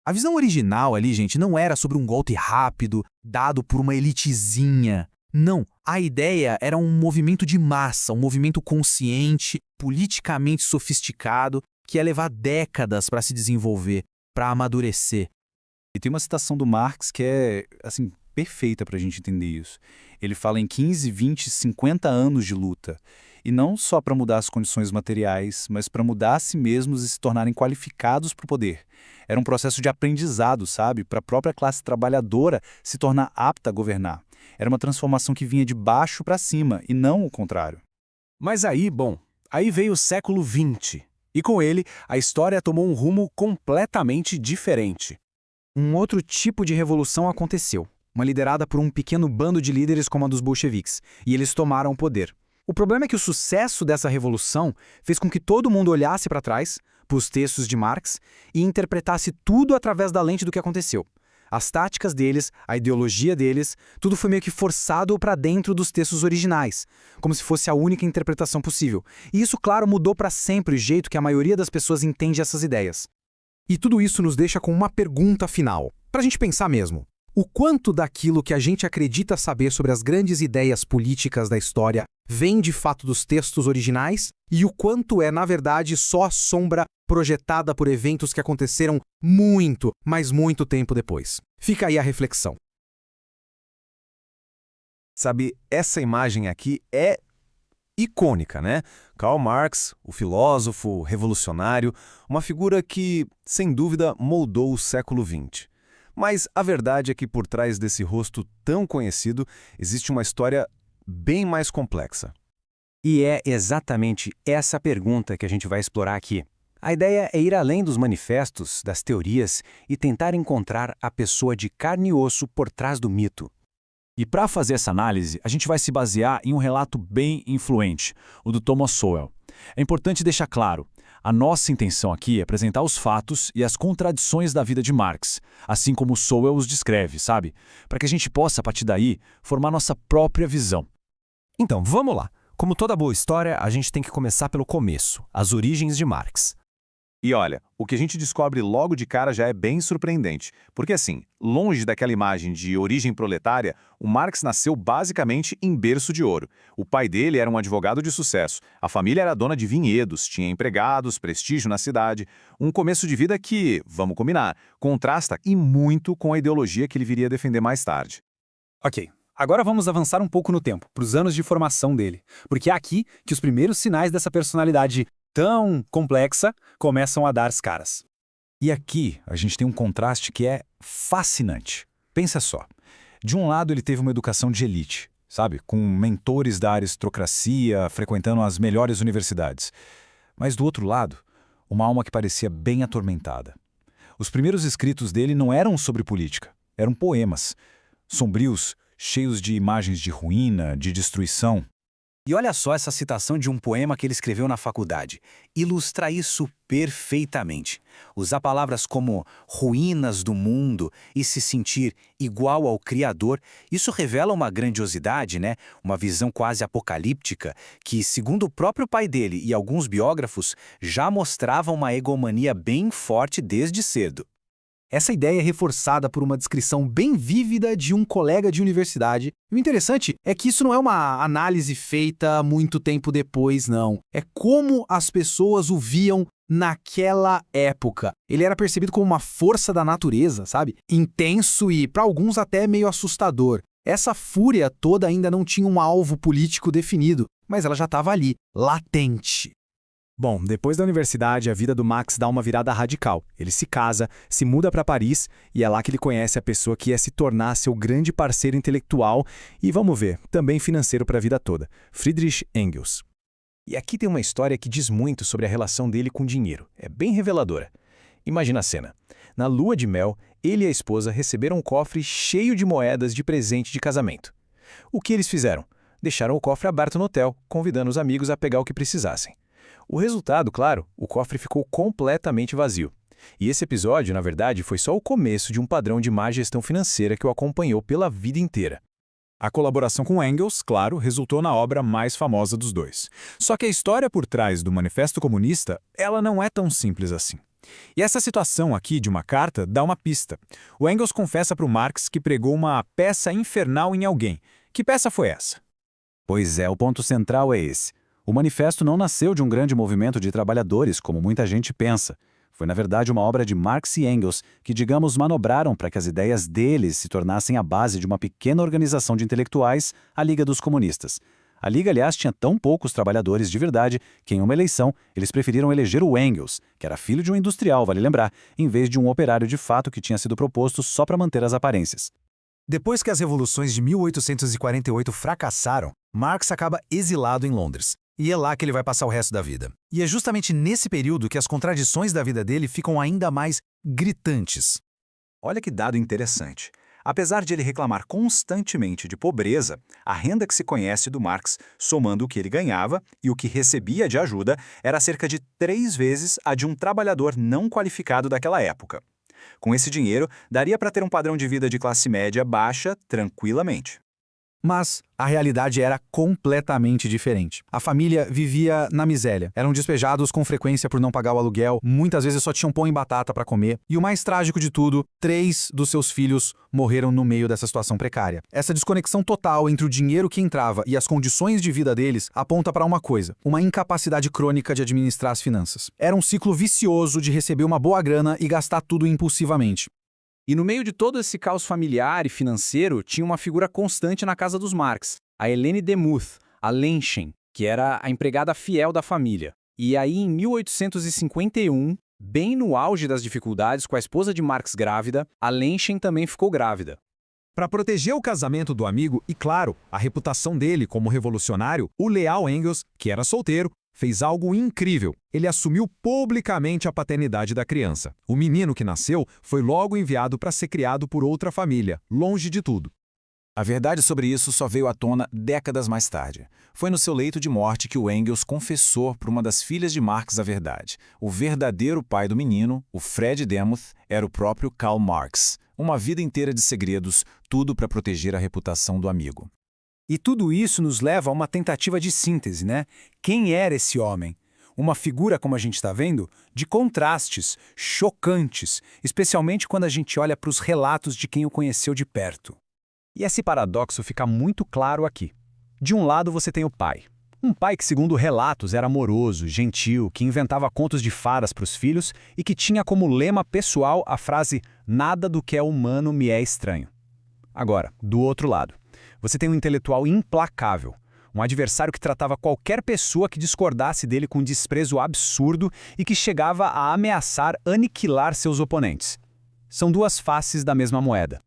[SPEAKER 5] A visão original ali, gente, não era sobre um golpe rápido, dado por uma elitezinha. Não, a ideia era um movimento de massa, um movimento consciente, politicamente sofisticado, que ia levar décadas para se desenvolver, para amadurecer.
[SPEAKER 8] E tem uma citação do Marx que é, assim, perfeita para a gente entender isso. Ele fala em 15, 20, 50 anos de luta. E não só para mudar as condições materiais, mas para mudar a si mesmos e se tornarem qualificados para o poder. Era um processo de aprendizado, sabe? Para a própria classe trabalhadora se tornar apta a governar. Era uma transformação que vinha de baixo para cima, e não o contrário.
[SPEAKER 10] Mas aí veio o século XX. E com ele, a história tomou um rumo completamente diferente.
[SPEAKER 5] Um outro tipo de revolução aconteceu, uma liderada por um pequeno bando de líderes como a dos bolcheviques, e eles tomaram o poder. O problema é que o sucesso dessa revolução fez com que todo mundo olhasse para trás, para os textos de Marx, e interpretasse tudo através da lente do que aconteceu. As táticas deles, a ideologia deles, tudo foi meio que forçado para dentro dos textos originais, como se fosse a única interpretação possível. E isso, claro, mudou para sempre o jeito que a maioria das pessoas entende essas ideias. E tudo isso nos deixa com uma pergunta final, para a gente pensar mesmo. O quanto daquilo que a gente acredita saber sobre as grandes ideias políticas da história vem de fato dos textos originais e o quanto é, na verdade, só a sombra projetada por eventos que aconteceram muito, mas muito tempo depois. Fica aí a reflexão.
[SPEAKER 10] Sabe, essa imagem aqui é icônica, né? Karl Marx, o filósofo, revolucionário, uma figura que, sem dúvida, moldou o século XX. Mas a verdade é que por trás desse rosto tão conhecido existe uma história bem mais complexa.
[SPEAKER 7] E é exatamente essa pergunta que a gente vai explorar aqui. A ideia é ir além dos manifestos, das teorias e tentar encontrar a pessoa de carne e osso por trás do mito.
[SPEAKER 6] E para fazer essa análise, a gente vai se basear em um relato bem influente, o do Thomas Sowell. É importante deixar claro, a nossa intenção aqui é apresentar os fatos e as contradições da vida de Marx, assim como Sowell os descreve, sabe? Para que a gente possa, a partir daí, formar nossa própria visão.
[SPEAKER 10] Então, vamos lá. Como toda boa história, a gente tem que começar pelo começo, as origens de Marx.
[SPEAKER 6] E olha, o que a gente descobre logo de cara já é bem surpreendente. Porque assim, longe daquela imagem de origem proletária, o Marx nasceu basicamente em berço de ouro. O pai dele era um advogado de sucesso. A família era dona de vinhedos, tinha empregados, prestígio na cidade. Um começo de vida que, vamos combinar, contrasta e muito com a ideologia que ele viria a defender mais tarde.
[SPEAKER 5] Ok, agora vamos avançar um pouco no tempo, para os anos de formação dele. Porque é aqui que os primeiros sinais dessa personalidade tão complexa começam a dar as caras.
[SPEAKER 6] E aqui a gente tem um contraste que é fascinante. Pensa só. De um lado ele teve uma educação de elite, sabe? Com mentores da aristocracia, frequentando as melhores universidades. Mas do outro lado, uma alma que parecia bem atormentada. Os primeiros escritos dele não eram sobre política, eram poemas. Sombrios, cheios de imagens de ruína, de destruição.
[SPEAKER 5] E olha só essa citação de um poema que ele escreveu na faculdade. Ilustra isso perfeitamente. Usar palavras como ruínas do mundo e se sentir igual ao Criador, isso revela uma grandiosidade, né? Uma visão quase apocalíptica que, segundo o próprio pai dele e alguns biógrafos, já mostrava uma egomania bem forte desde cedo. Essa ideia é reforçada por uma descrição bem vívida de um colega de universidade. E o interessante é que isso não é uma análise feita muito tempo depois, não. É como as pessoas o viam naquela época. Ele era percebido como uma força da natureza, sabe? Intenso e, para alguns, até meio assustador. Essa fúria toda ainda não tinha um alvo político definido, mas ela já estava ali, latente. Bom, depois da universidade, a vida do Max dá uma virada radical. Ele se casa, se muda para Paris e é lá que ele conhece a pessoa que ia se tornar seu grande parceiro intelectual e, vamos ver, também financeiro para a vida toda, Friedrich Engels. E aqui tem uma história que diz muito sobre a relação dele com o dinheiro. É bem reveladora. Imagina a cena. Na lua de mel, ele e a esposa receberam um cofre cheio de moedas de presente de casamento. O que eles fizeram? Deixaram o cofre aberto no hotel, convidando os amigos a pegar o que precisassem. O resultado, claro, o cofre ficou completamente vazio. E esse episódio, na verdade, foi só o começo de um padrão de má gestão financeira que o acompanhou pela vida inteira. A colaboração com Engels, claro, resultou na obra mais famosa dos dois. Só que a história por trás do Manifesto Comunista, ela não é tão simples assim. E essa situação aqui de uma carta dá uma pista. O Engels confessa para o Marx que pregou uma peça infernal em alguém. Que peça foi essa? Pois é, o ponto central é esse. O manifesto não nasceu de um grande movimento de trabalhadores, como muita gente pensa. Foi, na verdade, uma obra de Marx e Engels que, digamos, manobraram para que as ideias deles se tornassem a base de uma pequena organização de intelectuais, a Liga dos Comunistas. A Liga, aliás, tinha tão poucos trabalhadores de verdade que, em uma eleição, eles preferiram eleger o Engels, que era filho de um industrial, vale lembrar, em vez de um operário de fato que tinha sido proposto só para manter as aparências. Depois que as revoluções de 1848 fracassaram, Marx acaba exilado em Londres. E é lá que ele vai passar o resto da vida. E é justamente nesse período que as contradições da vida dele ficam ainda mais gritantes.
[SPEAKER 6] Olha que dado interessante. Apesar de ele reclamar constantemente de pobreza, a renda que se conhece do Marx, somando o que ele ganhava e o que recebia de ajuda, era cerca de 3 vezes a de um trabalhador não qualificado daquela época. Com esse dinheiro, daria para ter um padrão de vida de classe média baixa tranquilamente.
[SPEAKER 5] Mas a realidade era completamente diferente. A família vivia na miséria. Eram despejados com frequência por não pagar o aluguel, muitas vezes só tinham pão e batata para comer. E o mais trágico de tudo, 3 dos seus filhos morreram no meio dessa situação precária. Essa desconexão total entre o dinheiro que entrava e as condições de vida deles aponta para uma coisa: uma incapacidade crônica de administrar as finanças. Era um ciclo vicioso de receber uma boa grana e gastar tudo impulsivamente. E no meio de todo esse caos familiar e financeiro, tinha uma figura constante na casa dos Marx, a Helene Demuth, a Lenchen, que era a empregada fiel da família. E aí, em 1851, bem no auge das dificuldades com a esposa de Marx grávida, a Lenchen também ficou grávida.
[SPEAKER 6] Para proteger o casamento do amigo e, claro, a reputação dele como revolucionário, o leal Engels, que era solteiro, fez algo incrível. Ele assumiu publicamente a paternidade da criança. O menino que nasceu foi logo enviado para ser criado por outra família, longe de tudo.
[SPEAKER 7] A verdade sobre isso só veio à tona décadas mais tarde. Foi no seu leito de morte que o Engels confessou para uma das filhas de Marx a verdade. O verdadeiro pai do menino, o Fred Demuth, era o próprio Karl Marx. Uma vida inteira de segredos, tudo para proteger a reputação do amigo.
[SPEAKER 5] E tudo isso nos leva a uma tentativa de síntese, né? Quem era esse homem? Uma figura, como a gente está vendo, de contrastes, chocantes, especialmente quando a gente olha para os relatos de quem o conheceu de perto.
[SPEAKER 6] E esse paradoxo fica muito claro aqui. De um lado você tem o pai. Um pai que, segundo relatos, era amoroso, gentil, que inventava contos de fadas para os filhos e que tinha como lema pessoal a frase "nada do que é humano me é estranho". Agora, do outro lado, você tem um intelectual implacável, um adversário que tratava qualquer pessoa que discordasse dele com um desprezo absurdo e que chegava a ameaçar aniquilar seus oponentes. São duas faces da mesma moeda.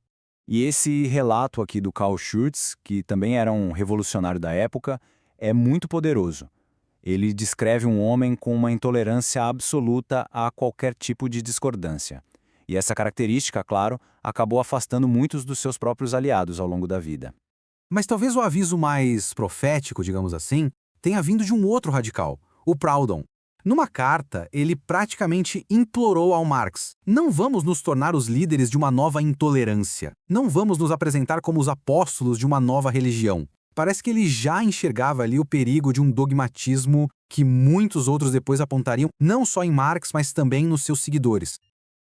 [SPEAKER 7] E esse relato aqui do Carl Schurz, que também era um revolucionário da época, é muito poderoso. Ele descreve um homem com uma intolerância absoluta a qualquer tipo de discordância. E essa característica, claro, acabou afastando muitos dos seus próprios aliados ao longo da vida.
[SPEAKER 11] Mas talvez o aviso mais profético, digamos assim, tenha vindo de um outro radical, o Proudhon. Numa carta, ele praticamente implorou ao Marx: não vamos nos tornar os líderes de uma nova intolerância. Não vamos nos apresentar como os apóstolos de uma nova religião. Parece que ele já enxergava ali o perigo de um dogmatismo que muitos outros depois apontariam não só em Marx, mas também nos seus seguidores.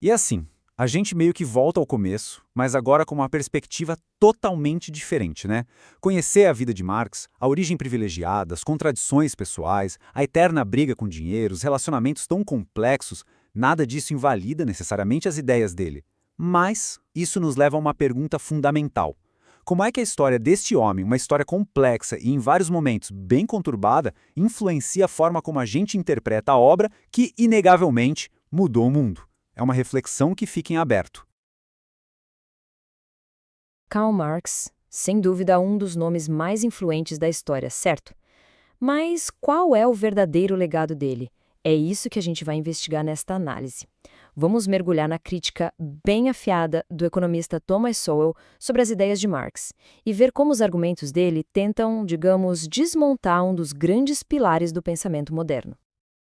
[SPEAKER 8] E assim, a gente meio que volta ao começo, mas agora com uma perspectiva totalmente diferente, né? Conhecer a vida de Marx, a origem privilegiada, as contradições pessoais, a eterna briga com dinheiro, os relacionamentos tão complexos, nada disso invalida necessariamente as ideias dele. Mas isso nos leva a uma pergunta fundamental. Como é que a história deste homem, uma história complexa e em vários momentos bem conturbada, influencia a forma como a gente interpreta a obra que, inegavelmente, mudou o mundo? É uma reflexão que fica em aberto.
[SPEAKER 1] Karl Marx, sem dúvida um dos nomes mais influentes da história, certo? Mas qual é o verdadeiro legado dele? É isso que a gente vai investigar nesta análise. Vamos mergulhar na crítica bem afiada do economista Thomas Sowell sobre as ideias de Marx e ver como os argumentos dele tentam, digamos, desmontar um dos grandes pilares do pensamento moderno.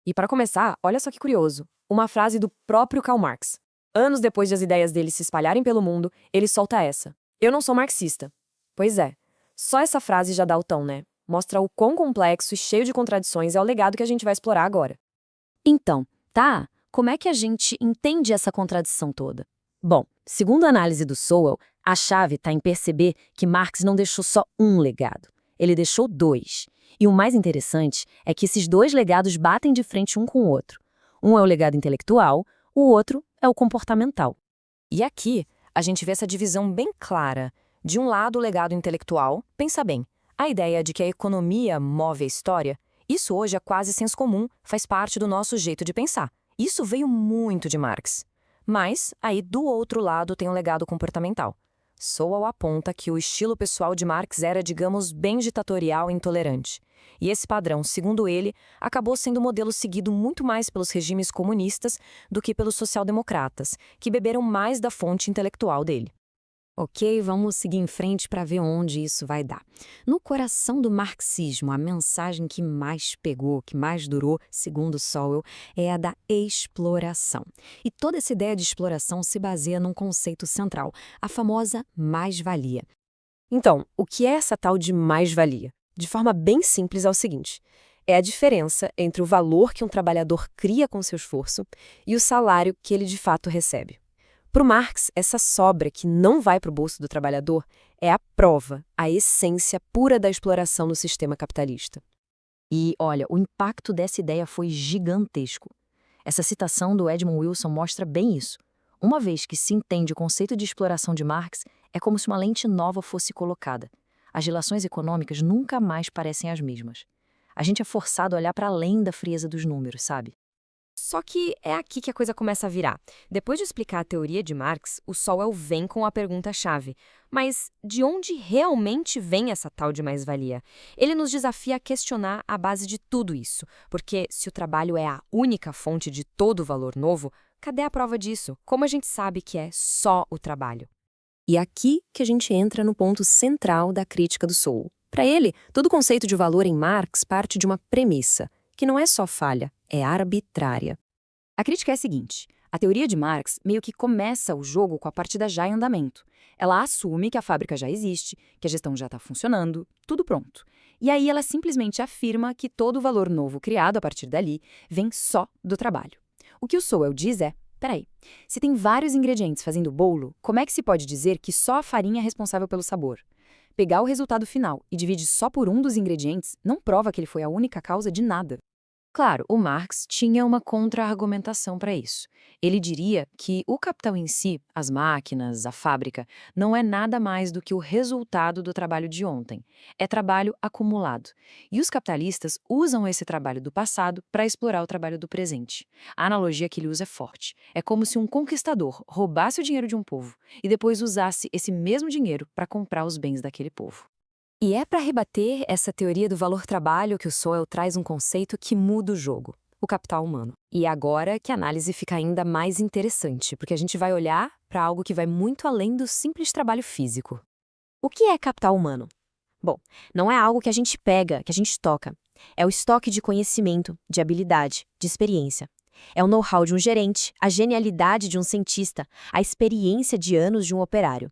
[SPEAKER 9] E para começar, olha só que curioso, uma frase do próprio Karl Marx. Anos depois de as ideias dele se espalharem pelo mundo, ele solta essa: "Eu não sou marxista". Pois é, só essa frase já dá o tom, né? Mostra o quão complexo e cheio de contradições é o legado que a gente vai explorar agora.
[SPEAKER 1] Então, tá, como é que a gente entende essa contradição toda? Bom, segundo a análise do Sowell, a chave está em perceber que Marx não deixou só um legado. Ele deixou dois. E o mais interessante é que esses dois legados batem de frente um com o outro. Um é o legado intelectual, o outro é o comportamental.
[SPEAKER 9] E aqui, a gente vê essa divisão bem clara. De um lado, o legado intelectual, pensa bem, a ideia de que a economia move a história, isso hoje é quase senso comum, faz parte do nosso jeito de pensar. Isso veio muito de Marx. Mas, aí do outro lado tem um legado comportamental. Sowell aponta que o estilo pessoal de Marx era, digamos, bem ditatorial e intolerante. E esse padrão, segundo ele, acabou sendo um modelo seguido muito mais pelos regimes comunistas do que pelos social-democratas, que beberam mais da fonte intelectual dele.
[SPEAKER 3] Ok, vamos seguir em frente para ver onde isso vai dar. No coração do marxismo, a mensagem que mais pegou, que mais durou, segundo Sowell, é a da exploração. E toda essa ideia de exploração se baseia num conceito central, a famosa mais-valia.
[SPEAKER 9] Então, o que é essa tal de mais-valia? De forma bem simples é o seguinte: é a diferença entre o valor que um trabalhador cria com seu esforço e o salário que ele de fato recebe. Para o Marx, essa sobra que não vai para o bolso do trabalhador é a prova, a essência pura da exploração no sistema capitalista.
[SPEAKER 1] E, olha, o impacto dessa ideia foi gigantesco. Essa citação do Edmund Wilson mostra bem isso.
[SPEAKER 2] Uma vez que se entende o conceito de exploração de Marx, é como se uma lente nova fosse colocada. As relações econômicas nunca mais parecem as mesmas. A gente é forçado a olhar para além da frieza dos números, sabe?
[SPEAKER 3] Só que é aqui que a coisa começa a virar. Depois de explicar a teoria de Marx, o Sowell vem com a pergunta-chave. Mas de onde realmente vem essa tal de mais-valia? Ele nos desafia a questionar a base de tudo isso. Porque se o trabalho é a única fonte de todo o valor novo, cadê a prova disso? Como a gente sabe que é só o trabalho? E é aqui que a gente entra no ponto central da crítica do Sowell. Para ele, todo conceito de valor em Marx parte de uma premissa, que não é só falha, é arbitrária. A crítica é a seguinte: a teoria de Marx meio que começa o jogo com a partida já em andamento. Ela assume que a fábrica já existe, que a gestão já está funcionando, tudo pronto. E aí ela simplesmente afirma que todo o valor novo criado a partir dali vem só do trabalho. O que o Sowell diz é: peraí, se tem vários ingredientes fazendo o bolo, como é que se pode dizer que só a farinha é responsável pelo sabor? Pegar o resultado final e dividir só por um dos ingredientes não prova que ele foi a única causa de nada.
[SPEAKER 2] Claro, o Marx tinha uma contra-argumentação para isso. Ele diria que o capital em si, as máquinas, a fábrica, não é nada mais do que o resultado do trabalho de ontem. É trabalho acumulado. E os capitalistas usam esse trabalho do passado para explorar o trabalho do presente. A analogia que ele usa é forte. É como se um conquistador roubasse o dinheiro de um povo e depois usasse esse mesmo dinheiro para comprar os bens daquele povo.
[SPEAKER 3] E é para rebater essa teoria do valor-trabalho que o Sowell traz um conceito que muda o jogo, o capital humano. E agora que a análise fica ainda mais interessante, porque a gente vai olhar para algo que vai muito além do simples trabalho físico. O que é capital humano? Bom, não é algo que a gente pega, que a gente toca. É o estoque de conhecimento, de habilidade, de experiência. É o know-how de um gerente, a genialidade de um cientista, a experiência de anos de um operário.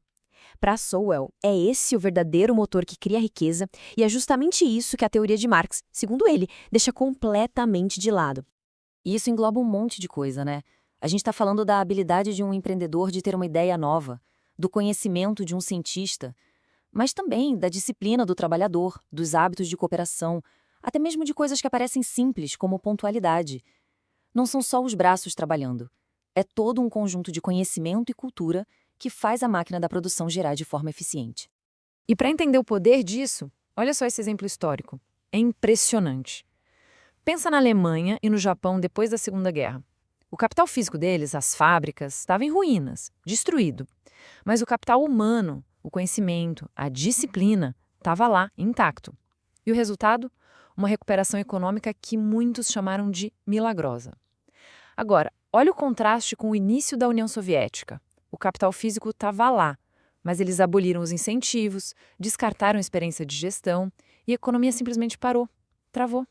[SPEAKER 3] Para Sowell, é esse o verdadeiro motor que cria riqueza, e é justamente isso que a teoria de Marx, segundo ele, deixa completamente de lado.
[SPEAKER 2] E isso engloba um monte de coisa, né? A gente está falando da habilidade de um empreendedor de ter uma ideia nova, do conhecimento de um cientista, mas também da disciplina do trabalhador, dos hábitos de cooperação, até mesmo de coisas que parecem simples, como pontualidade. Não são só os braços trabalhando. É todo um conjunto de conhecimento e cultura que faz a máquina da produção girar de forma eficiente.
[SPEAKER 9] E para entender o poder disso, olha só esse exemplo histórico. É impressionante. Pensa na Alemanha e no Japão depois da Segunda Guerra. O capital físico deles, as fábricas, estava em ruínas, destruído. Mas o capital humano, o conhecimento, a disciplina, estava lá, intacto. E o resultado? Uma recuperação econômica que muitos chamaram de milagrosa. Agora, olha o contraste com o início da União Soviética. O capital físico estava lá, mas eles aboliram os incentivos, descartaram a experiência de gestão e a economia simplesmente parou, travou.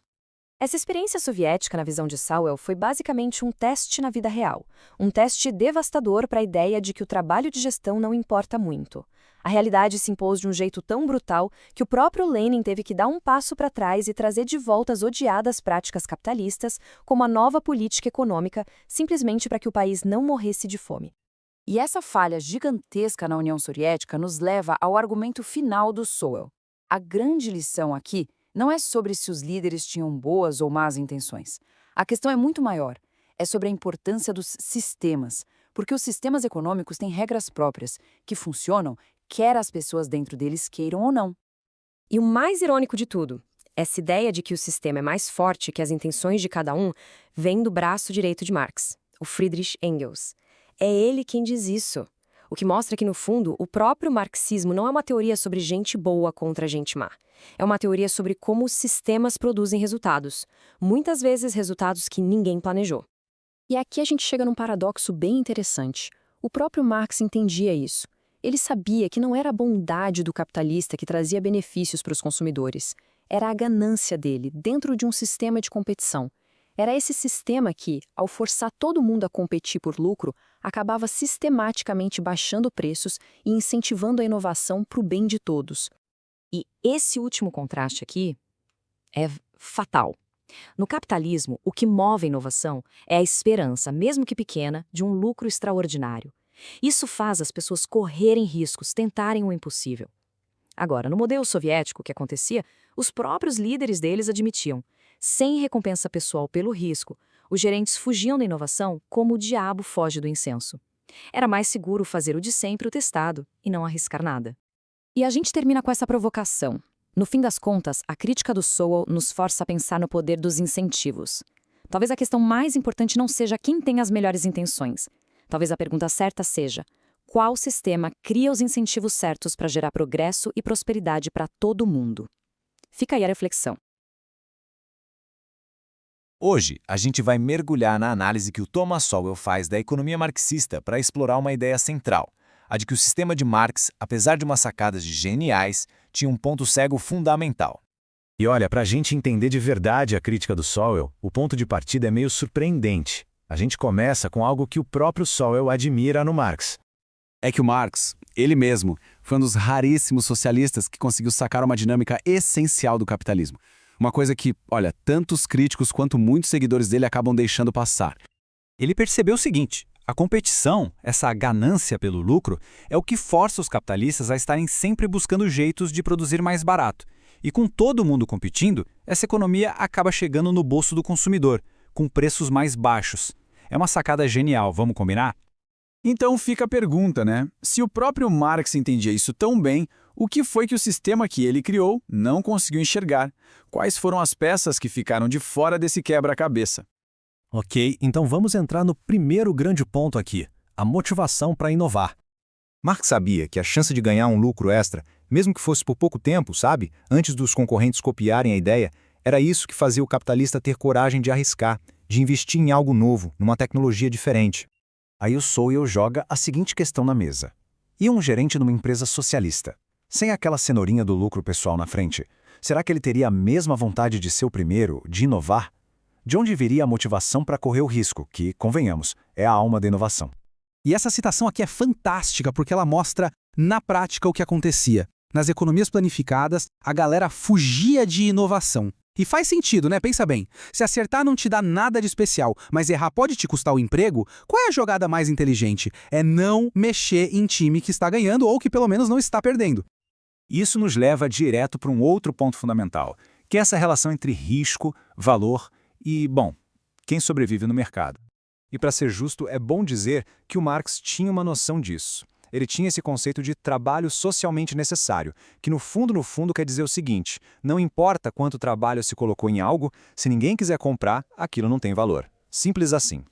[SPEAKER 3] Essa experiência soviética, na visão de Sowell, foi basicamente um teste na vida real, um teste devastador para a ideia de que o trabalho de gestão não importa muito. A realidade se impôs de um jeito tão brutal que o próprio Lenin teve que dar um passo para trás e trazer de volta as odiadas práticas capitalistas, como a nova política econômica, simplesmente para que o país não morresse de fome.
[SPEAKER 2] E essa falha gigantesca na União Soviética nos leva ao argumento final do Sowell. A grande lição aqui não é sobre se os líderes tinham boas ou más intenções. A questão é muito maior. É sobre a importância dos sistemas, porque os sistemas econômicos têm regras próprias, que funcionam, quer as pessoas dentro deles queiram ou não.
[SPEAKER 3] E o mais irônico de tudo, essa ideia de que o sistema é mais forte que as intenções de cada um, vem do braço direito de Marx, o Friedrich Engels. É ele quem diz isso. O que mostra que, no fundo, o próprio marxismo não é uma teoria sobre gente boa contra gente má. É uma teoria sobre como os sistemas produzem resultados. Muitas vezes resultados que ninguém planejou. E aqui a gente chega num paradoxo bem interessante. O próprio Marx entendia isso. Ele sabia que não era a bondade do capitalista que trazia benefícios para os consumidores. Era a ganância dele, dentro de um sistema de competição. Era esse sistema que, ao forçar todo mundo a competir por lucro, acabava sistematicamente baixando preços e incentivando a inovação para o bem de todos. E esse último contraste aqui é fatal. No capitalismo, o que move a inovação é a esperança, mesmo que pequena, de um lucro extraordinário. Isso faz as pessoas correrem riscos, tentarem o impossível. Agora, no modelo soviético, o que acontecia, os próprios líderes deles admitiam: sem recompensa pessoal pelo risco, os gerentes fugiam da inovação como o diabo foge do incenso. Era mais seguro fazer o de sempre o testado e não arriscar nada. E a gente termina com essa provocação. No fim das contas, a crítica do Sowell nos força a pensar no poder dos incentivos. Talvez a questão mais importante não seja quem tem as melhores intenções. Talvez a pergunta certa seja: qual sistema cria os incentivos certos para gerar progresso e prosperidade para todo mundo? Fica aí a reflexão.
[SPEAKER 7] Hoje, a gente vai mergulhar na análise que o Thomas Sowell faz da economia marxista para explorar uma ideia central, a de que o sistema de Marx, apesar de umas sacadas geniais, tinha um ponto cego fundamental.
[SPEAKER 6] E olha, para a gente entender de verdade a crítica do Sowell, o ponto de partida é meio surpreendente. A gente começa com algo que o próprio Sowell admira no Marx.
[SPEAKER 5] É que o Marx, ele mesmo, foi um dos raríssimos socialistas que conseguiu sacar uma dinâmica essencial do capitalismo. Uma coisa que, olha, tantos críticos quanto muitos seguidores dele acabam deixando passar.
[SPEAKER 12] Ele percebeu o seguinte: a competição, essa ganância pelo lucro, é o que força os capitalistas a estarem sempre buscando jeitos de produzir mais barato. E com todo mundo competindo, essa economia acaba chegando no bolso do consumidor, com preços mais baixos. É uma sacada genial, vamos combinar?
[SPEAKER 8] Então fica a pergunta, né? Se o próprio Marx entendia isso tão bem, o que foi que o sistema que ele criou não conseguiu enxergar? Quais foram as peças que ficaram de fora desse quebra-cabeça?
[SPEAKER 10] Ok, então vamos entrar no primeiro grande ponto aqui, a motivação para inovar.
[SPEAKER 7] Marx sabia que a chance de ganhar um lucro extra, mesmo que fosse por pouco tempo, sabe, antes dos concorrentes copiarem a ideia, era isso que fazia o capitalista ter coragem de arriscar, de investir em algo novo, numa tecnologia diferente. Aí o Sowell joga a seguinte questão na mesa. E um gerente numa empresa socialista, sem aquela cenourinha do lucro pessoal na frente, será que ele teria a mesma vontade de ser o primeiro, de inovar? De onde viria a motivação para correr o risco, que, convenhamos, é a alma da inovação?
[SPEAKER 11] E essa citação aqui é fantástica porque ela mostra, na prática, o que acontecia. Nas economias planificadas, a galera fugia de inovação. E faz sentido, né? Pensa bem. Se acertar não te dá nada de especial, mas errar pode te custar o emprego, qual é a jogada mais inteligente? É não mexer em time que está ganhando ou que pelo menos não está perdendo.
[SPEAKER 7] Isso nos leva direto para um outro ponto fundamental, que é essa relação entre risco, valor e, bom, quem sobrevive no mercado. E para ser justo, é bom dizer que o Marx tinha uma noção disso. Ele tinha esse conceito de trabalho socialmente necessário, que no fundo quer dizer o seguinte: não importa quanto trabalho se colocou em algo, se ninguém quiser comprar, aquilo não tem valor. Simples assim.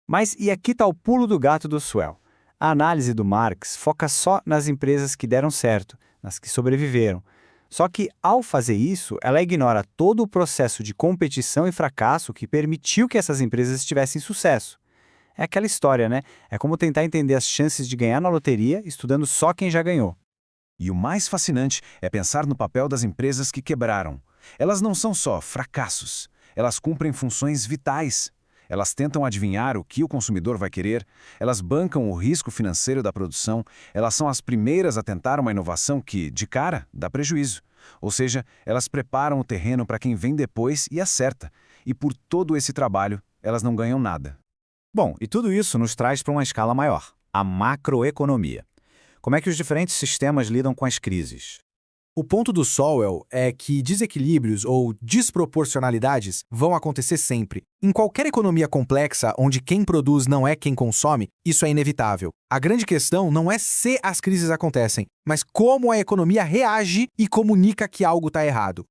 [SPEAKER 12] Mas e aqui está o pulo do gato do Sowell. A análise do Marx foca só nas empresas que deram certo, nas que sobreviveram. Só que, ao fazer isso, ela ignora todo o processo de competição e fracasso que permitiu que essas empresas tivessem sucesso. É aquela história, né? É como tentar entender as chances de ganhar na loteria estudando só quem já ganhou.
[SPEAKER 10] E o mais fascinante é pensar no papel das empresas que quebraram. Elas não são só fracassos, elas cumprem funções vitais. Elas tentam adivinhar o que o consumidor vai querer, elas bancam o risco financeiro da produção, elas são as primeiras a tentar uma inovação que, de cara, dá prejuízo. Ou seja, elas preparam o terreno para quem vem depois e acerta. E por todo esse trabalho, elas não ganham nada.
[SPEAKER 12] Bom, e tudo isso nos traz para uma escala maior, a macroeconomia. Como é que os diferentes sistemas lidam com as crises?
[SPEAKER 11] O ponto do Sowell é que desequilíbrios ou desproporcionalidades vão acontecer sempre. Em qualquer economia complexa, onde quem produz não é quem consome, isso é inevitável. A grande questão não é se as crises acontecem, mas como a economia reage e comunica que algo está errado.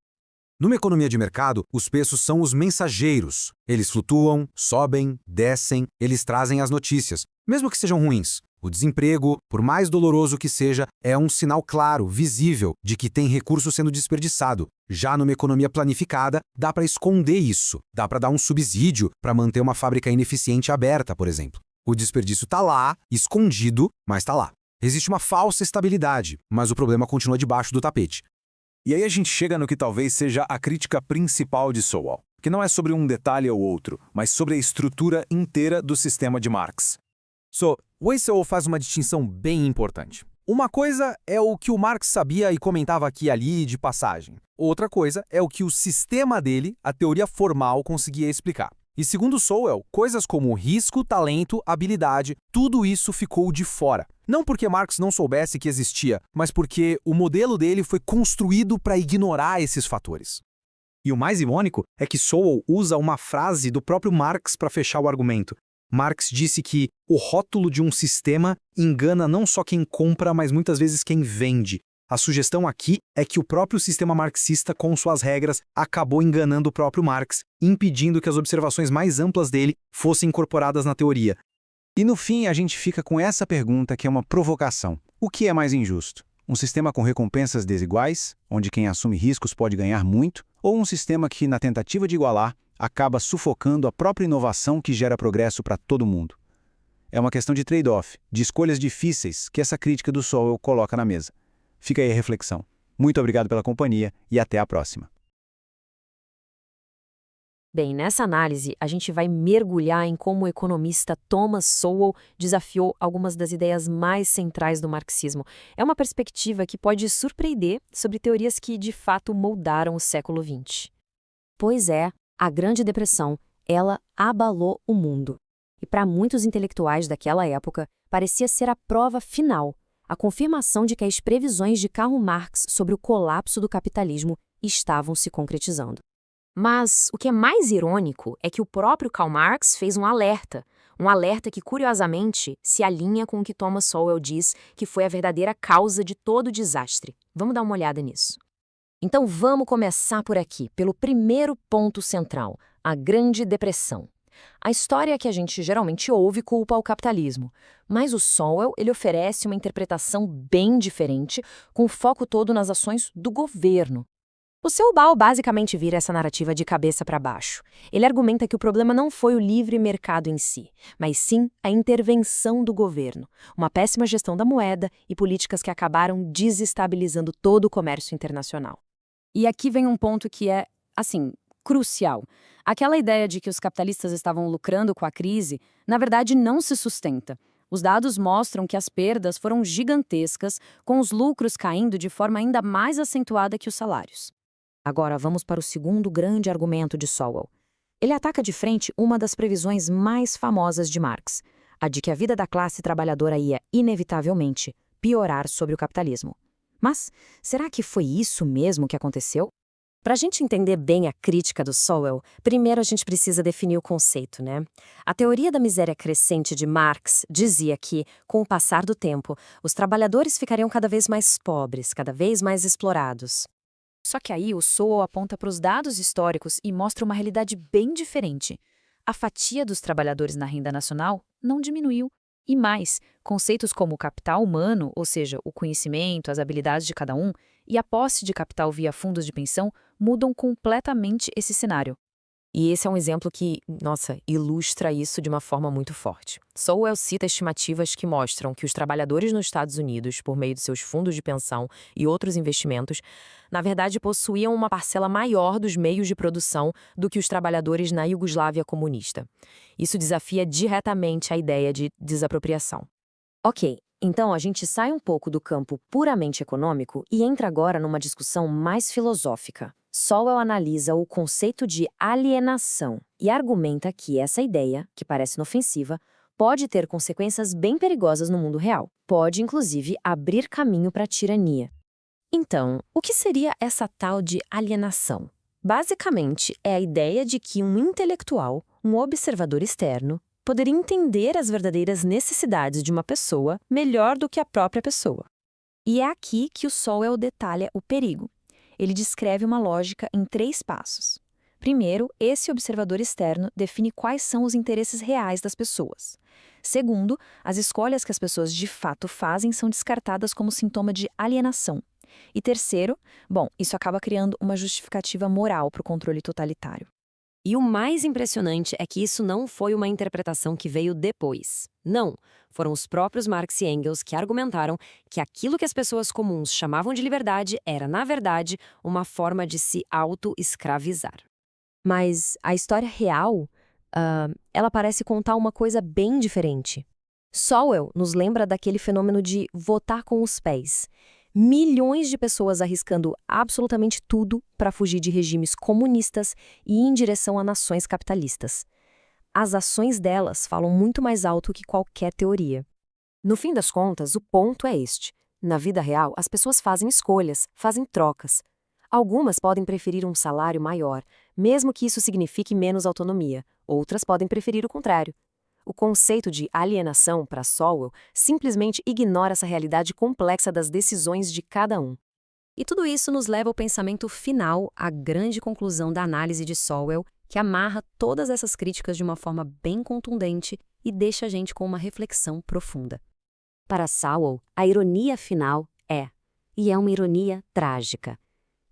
[SPEAKER 11] Numa economia de mercado, os preços são os mensageiros. Eles flutuam, sobem, descem, eles trazem as notícias, mesmo que sejam ruins. O desemprego, por mais doloroso que seja, é um sinal claro, visível, de que tem recurso sendo desperdiçado. Já numa economia planificada, dá para esconder isso. Dá para dar um subsídio para manter uma fábrica ineficiente aberta, por exemplo. O desperdício está lá, escondido, mas está lá. Existe uma falsa estabilidade, mas o problema continua debaixo do tapete.
[SPEAKER 10] E aí a gente chega no que talvez seja a crítica principal de Sowell, que não é sobre um detalhe ou outro, mas sobre a estrutura inteira do sistema de Marx.
[SPEAKER 5] O Sowell faz uma distinção bem importante. Uma coisa é o que o Marx sabia e comentava aqui e ali de passagem. Outra coisa é o que o sistema dele, a teoria formal, conseguia explicar. E segundo Sowell, coisas como risco, talento, habilidade, tudo isso ficou de fora. Não porque Marx não soubesse que existia, mas porque o modelo dele foi construído para ignorar esses fatores.
[SPEAKER 11] E o mais irônico é que Sowell usa uma frase do próprio Marx para fechar o argumento.
[SPEAKER 5] Marx disse que o rótulo de um sistema engana não só quem compra, mas muitas vezes quem vende. A sugestão aqui é que o próprio sistema marxista, com suas regras, acabou enganando o próprio Marx, impedindo que as observações mais amplas dele fossem incorporadas na teoria.
[SPEAKER 7] E no fim, a gente fica com essa pergunta que é uma provocação. O que é mais injusto? Um sistema com recompensas desiguais, onde quem assume riscos pode ganhar muito, ou um sistema que, na tentativa de igualar, acaba sufocando a própria inovação que gera progresso para todo mundo? É uma questão de trade-off, de escolhas difíceis que essa crítica do Sowell coloca na mesa. Fica aí a reflexão. Muito obrigado pela companhia e até a próxima.
[SPEAKER 1] Bem, nessa análise, a gente vai mergulhar em como o economista Thomas Sowell desafiou algumas das ideias mais centrais do marxismo. É uma perspectiva que pode surpreender sobre teorias que, de fato, moldaram o século XX. Pois é, a Grande Depressão, ela abalou o mundo. E para muitos intelectuais daquela época, parecia ser a prova final, a confirmação de que as previsões de Karl Marx sobre o colapso do capitalismo estavam se concretizando. Mas o que é mais irônico é que o próprio Karl Marx fez um alerta que, curiosamente, se alinha com o que Thomas Sowell diz que foi a verdadeira causa de todo o desastre. Vamos dar uma olhada nisso. Então vamos começar por aqui, pelo primeiro ponto central, a Grande Depressão. A história que a gente geralmente ouve culpa o capitalismo, mas o Sowell ele oferece uma interpretação bem diferente, com o foco todo nas ações do governo. O Sowell basicamente vira essa narrativa de cabeça para baixo. Ele argumenta que o problema não foi o livre mercado em si, mas sim a intervenção do governo, uma péssima gestão da moeda e políticas que acabaram desestabilizando todo o comércio internacional.
[SPEAKER 3] E aqui vem um ponto que é, crucial. Aquela ideia de que os capitalistas estavam lucrando com a crise, na verdade, não se sustenta. Os dados mostram que as perdas foram gigantescas, com os lucros caindo de forma ainda mais acentuada que os salários.
[SPEAKER 1] Agora vamos para o segundo grande argumento de Sowell. Ele ataca de frente uma das previsões mais famosas de Marx, a de que a vida da classe trabalhadora ia, inevitavelmente, piorar sobre o capitalismo. Mas será que foi isso mesmo que aconteceu? Para a gente entender bem a crítica do Sowell, primeiro a gente precisa definir o conceito, né? A teoria da miséria crescente de Marx dizia que, com o passar do tempo, os trabalhadores ficariam cada vez mais pobres, cada vez mais explorados. Só que aí o Sowell aponta para os dados históricos e mostra uma realidade bem diferente. A fatia dos trabalhadores na renda nacional não diminuiu. E mais, conceitos como o capital humano, ou seja, o conhecimento, as habilidades de cada um, e a posse de capital via fundos de pensão mudam completamente esse cenário. E esse é um exemplo que, ilustra isso de uma forma muito forte. Sowell cita estimativas que mostram que os trabalhadores nos Estados Unidos, por meio de seus fundos de pensão e outros investimentos, na verdade possuíam uma parcela maior dos meios de produção do que os trabalhadores na Iugoslávia comunista. Isso desafia diretamente a ideia de desapropriação. Ok, então a gente sai um pouco do campo puramente econômico e entra agora numa discussão mais filosófica. Sowell analisa o conceito de alienação e argumenta que essa ideia, que parece inofensiva, pode ter consequências bem perigosas no mundo real. Pode, inclusive, abrir caminho para a tirania. Então, o que seria essa tal de alienação? Basicamente, é a ideia de que um intelectual, um observador externo, poderia entender as verdadeiras necessidades de uma pessoa melhor do que a própria pessoa. E é aqui que o Sowell detalha o perigo. Ele descreve uma lógica em 3 passos. Primeiro, esse observador externo define quais são os interesses reais das pessoas. Segundo, as escolhas que as pessoas de fato fazem são descartadas como sintoma de alienação. E terceiro, isso acaba criando uma justificativa moral para o controle totalitário. E o mais impressionante é que isso não foi uma interpretação que veio depois. Não, foram os próprios Marx e Engels que argumentaram que aquilo que as pessoas comuns chamavam de liberdade era, na verdade, uma forma de se auto-escravizar. Mas a história real, ela parece contar uma coisa bem diferente. Sowell nos lembra daquele fenômeno de votar com os pés. Milhões de pessoas arriscando absolutamente tudo para fugir de regimes comunistas e ir em direção a nações capitalistas. As ações delas falam muito mais alto que qualquer teoria. No fim das contas, o ponto é este. Na vida real, as pessoas fazem escolhas, fazem trocas. Algumas podem preferir um salário maior, mesmo que isso signifique menos autonomia. Outras podem preferir o contrário.
[SPEAKER 2] O conceito de alienação para Sowell simplesmente ignora essa realidade complexa das decisões de cada um.
[SPEAKER 3] E tudo isso nos leva ao pensamento final, a grande conclusão da análise de Sowell, que amarra todas essas críticas de uma forma bem contundente e deixa a gente com uma reflexão profunda. Para Sowell, a ironia final e é uma ironia trágica.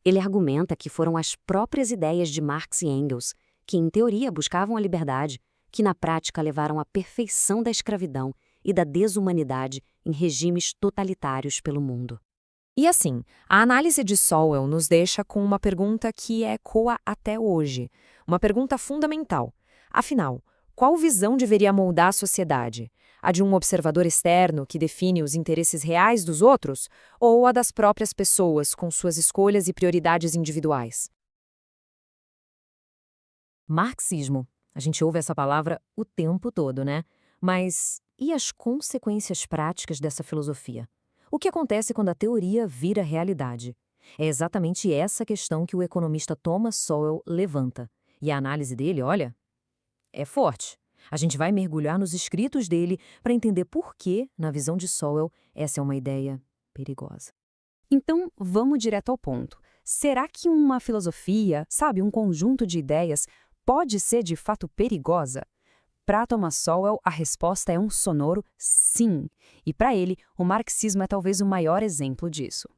[SPEAKER 3] Ele argumenta que foram as próprias ideias de Marx e Engels, que em teoria buscavam a liberdade, que na prática levaram à perfeição da escravidão e da desumanidade em regimes totalitários pelo mundo.
[SPEAKER 2] E assim, a análise de Sowell nos deixa com uma pergunta que ecoa até hoje. Uma pergunta fundamental. Afinal, qual visão deveria moldar a sociedade? A de um observador externo que define os interesses reais dos outros? Ou a das próprias pessoas com suas escolhas e prioridades individuais? Marxismo. A gente ouve essa palavra o tempo todo, né? Mas e as consequências práticas dessa filosofia? O que acontece quando a teoria vira realidade? É exatamente essa questão que o economista Thomas Sowell levanta. E a análise dele, olha, é forte. A gente vai mergulhar nos escritos dele para entender por que, na visão de Sowell, essa é uma ideia perigosa.
[SPEAKER 3] Então, vamos direto ao ponto. Será que uma filosofia, um conjunto de ideias, pode ser de fato perigosa? Para Thomas Sowell, a resposta é um sonoro sim. E para ele, o marxismo é talvez o maior exemplo disso.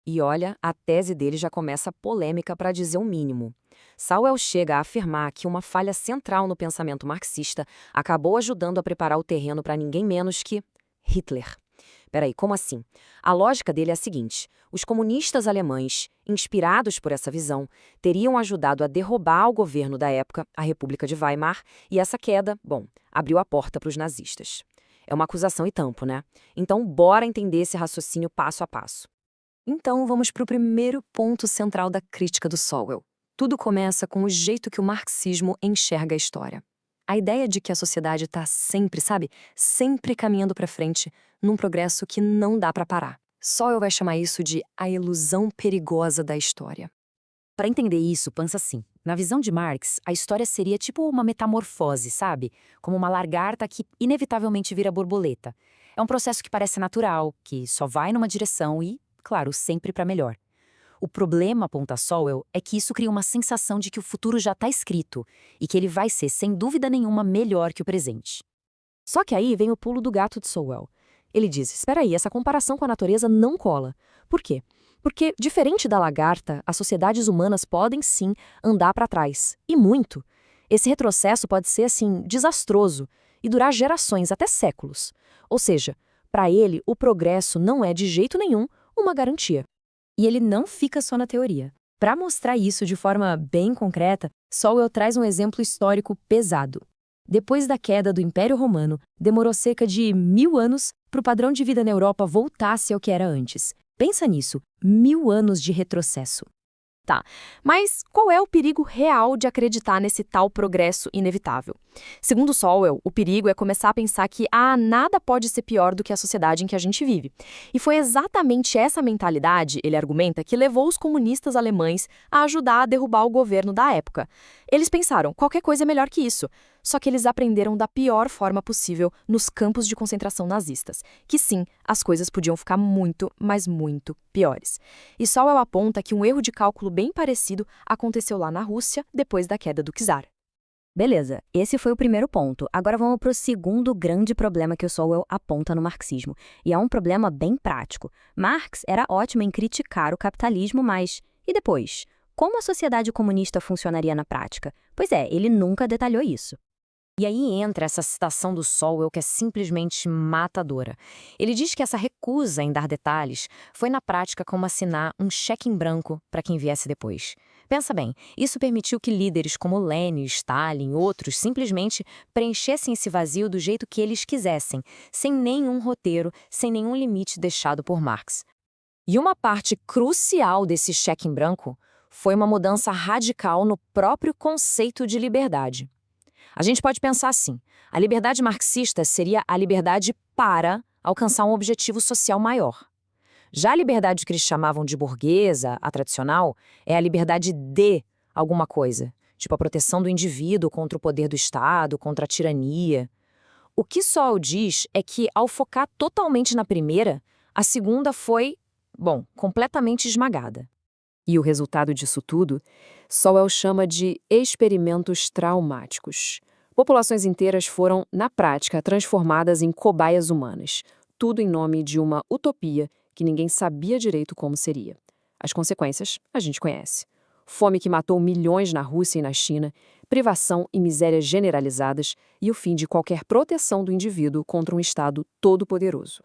[SPEAKER 2] E olha, a tese dele já começa polêmica para dizer o mínimo. Sowell chega a afirmar que uma falha central no pensamento marxista acabou ajudando a preparar o terreno para ninguém menos que Hitler. Peraí, como assim? A lógica dele é a seguinte: os comunistas alemães, inspirados por essa visão, teriam ajudado a derrubar o governo da época, a República de Weimar, e essa queda, abriu a porta para os nazistas. É uma acusação e tanto, né? Então, bora entender esse raciocínio passo a passo. Então, vamos para o primeiro ponto central da crítica do Sowell. Tudo começa com o jeito que o marxismo enxerga a história. A ideia de que a sociedade está sempre caminhando para frente, num progresso que não dá para parar. Sowell vai chamar isso de a ilusão perigosa da história.
[SPEAKER 3] Para entender isso, pensa assim. Na visão de Marx, a história seria tipo uma metamorfose, como uma lagarta que inevitavelmente vira borboleta. É um processo que parece natural, que só vai numa direção e, claro, sempre para melhor. O problema, aponta Sowell, é que isso cria uma sensação de que o futuro já está escrito e que ele vai ser, sem dúvida nenhuma, melhor que o presente. Só que aí vem o pulo do gato de Sowell. Ele diz, espera aí, essa comparação com a natureza não cola. Por quê? Porque, diferente da lagarta, as sociedades humanas podem sim andar para trás, e muito. Esse retrocesso pode ser, desastroso e durar gerações, até séculos. Ou seja, para ele, o progresso não é de jeito nenhum uma garantia. E ele não fica só na teoria. Para mostrar isso de forma bem concreta, Sowell traz um exemplo histórico pesado. Depois da queda do Império Romano, demorou cerca de 1000 anos para o padrão de vida na Europa voltasse ao que era antes. Pensa nisso, 1000 anos de retrocesso. Tá, mas qual é o perigo real de acreditar nesse tal progresso inevitável? Segundo Sowell, o perigo é começar a pensar que nada pode ser pior do que a sociedade em que a gente vive. E foi exatamente essa mentalidade, ele argumenta, que levou os comunistas alemães a ajudar a derrubar o governo da época. Eles pensaram, qualquer coisa é melhor que isso. Só que eles aprenderam da pior forma possível nos campos de concentração nazistas, que sim, as coisas podiam ficar muito, mas muito piores. E Sowell aponta que um erro de cálculo bem parecido aconteceu lá na Rússia depois da queda do czar. Beleza, esse foi o primeiro ponto. Agora vamos para o segundo grande problema que o Sowell aponta no marxismo. E é um problema bem prático. Marx era ótimo em criticar o capitalismo, mas e depois? Como a sociedade comunista funcionaria na prática? Pois é, ele nunca detalhou isso.
[SPEAKER 2] E aí entra essa citação do Sowell que é simplesmente matadora. Ele diz que essa recusa em dar detalhes foi na prática como assinar um cheque em branco para quem viesse depois. Pensa bem, isso permitiu que líderes como Lenin, Stalin e outros simplesmente preenchessem esse vazio do jeito que eles quisessem, sem nenhum roteiro, sem nenhum limite deixado por Marx. E uma parte crucial desse cheque em branco foi uma mudança radical no próprio conceito de liberdade. A gente pode pensar assim, a liberdade marxista seria a liberdade para alcançar um objetivo social maior. Já a liberdade que eles chamavam de burguesa, a tradicional, é a liberdade de alguma coisa, tipo a proteção do indivíduo contra o poder do Estado, contra a tirania. O que Sowell diz é que, ao focar totalmente na primeira, a segunda foi, completamente esmagada. E o resultado disso tudo, Sowell chama de experimentos traumáticos. Populações inteiras foram, na prática, transformadas em cobaias humanas, tudo em nome de uma utopia que ninguém sabia direito como seria. As consequências a gente conhece. Fome que matou milhões na Rússia e na China, privação e miséria generalizadas e o fim de qualquer proteção do indivíduo contra um Estado todo-poderoso.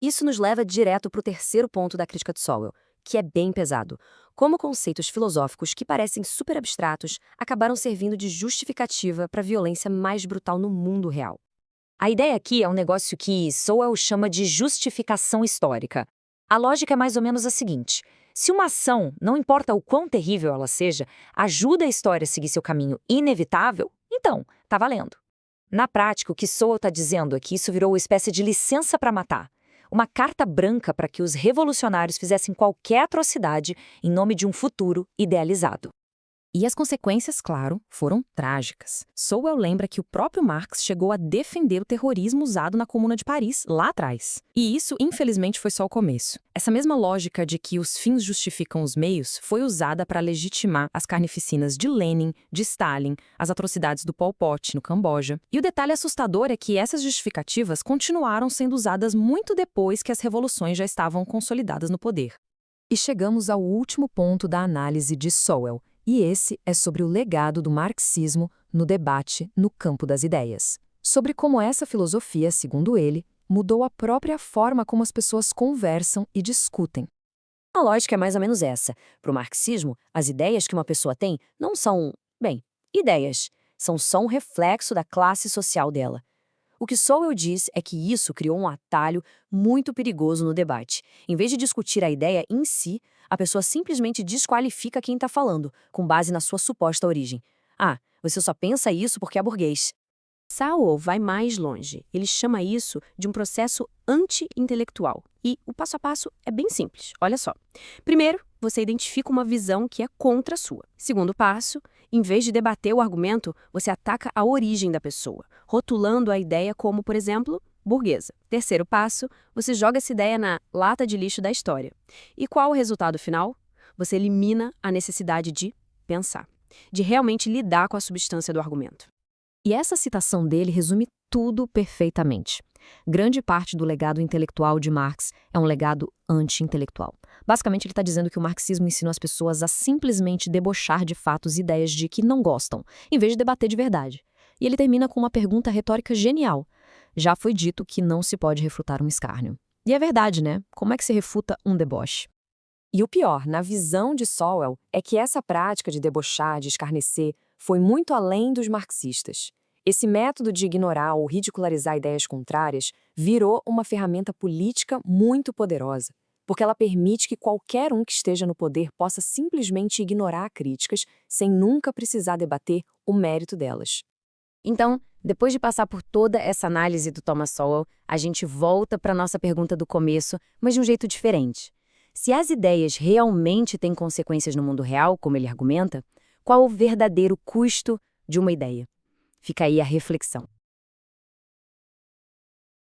[SPEAKER 1] Isso nos leva direto para o terceiro ponto da crítica de Sowell, que é bem pesado. Como conceitos filosóficos que parecem super abstratos acabaram servindo de justificativa para a violência mais brutal no mundo real. A ideia aqui é um negócio que Sowell chama de justificação histórica. A lógica é mais ou menos a seguinte: se uma ação, não importa o quão terrível ela seja, ajuda a história a seguir seu caminho inevitável, então, tá valendo. Na prática, o que Sowell está dizendo é que isso virou uma espécie de licença para matar. Uma carta branca para que os revolucionários fizessem qualquer atrocidade em nome de um futuro idealizado.
[SPEAKER 2] E as consequências, claro, foram trágicas. Sowell lembra que o próprio Marx chegou a defender o terrorismo usado na Comuna de Paris, lá atrás. E isso, infelizmente, foi só o começo. Essa mesma lógica de que os fins justificam os meios foi usada para legitimar as carnificinas de Lenin, de Stalin, as atrocidades do Pol Pot no Camboja. E o detalhe assustador é que essas justificativas continuaram sendo usadas muito depois que as revoluções já estavam consolidadas no poder. E chegamos ao último ponto da análise de Sowell. E esse é sobre o legado do marxismo no debate no campo das ideias. Sobre como essa filosofia, segundo ele, mudou a própria forma como as pessoas conversam e discutem.
[SPEAKER 1] A lógica é mais ou menos essa. Para o marxismo, as ideias que uma pessoa tem não são, ideias. São só um reflexo da classe social dela. O que Sowell diz é que isso criou um atalho muito perigoso no debate. Em vez de discutir a ideia em si, a pessoa simplesmente desqualifica quem está falando, com base na sua suposta origem. Ah, você só pensa isso porque é burguês. Sowell vai mais longe. Ele chama isso de um processo anti-intelectual. E o passo a passo é bem simples. Olha só. Primeiro, você identifica uma visão que é contra a sua. Segundo passo, em vez de debater o argumento, você ataca a origem da pessoa, rotulando a ideia como, por exemplo, burguesa. Terceiro passo, você joga essa ideia na lata de lixo da história. E qual o resultado final? Você elimina a necessidade de pensar, de realmente lidar com a substância do argumento.
[SPEAKER 2] E essa citação dele resume tudo perfeitamente. Grande parte do legado intelectual de Marx é um legado anti-intelectual. Basicamente, ele está dizendo que o marxismo ensinou as pessoas a simplesmente debochar de fatos e ideias de que não gostam, em vez de debater de verdade. E ele termina com uma pergunta retórica genial. Já foi dito que não se pode refutar um escárnio. E é verdade, né? Como é que se refuta um deboche?
[SPEAKER 9] E o pior, na visão de Sowell, é que essa prática de debochar, de escarnecer, foi muito além dos marxistas. Esse método de ignorar ou ridicularizar ideias contrárias virou uma ferramenta política muito poderosa, porque ela permite que qualquer um que esteja no poder possa simplesmente ignorar críticas sem nunca precisar debater o mérito delas.
[SPEAKER 1] Então, depois de passar por toda essa análise do Thomas Sowell, a gente volta para a nossa pergunta do começo, mas de um jeito diferente. Se as ideias realmente têm consequências no mundo real, como ele argumenta, qual o verdadeiro custo de uma ideia? Fica aí a reflexão.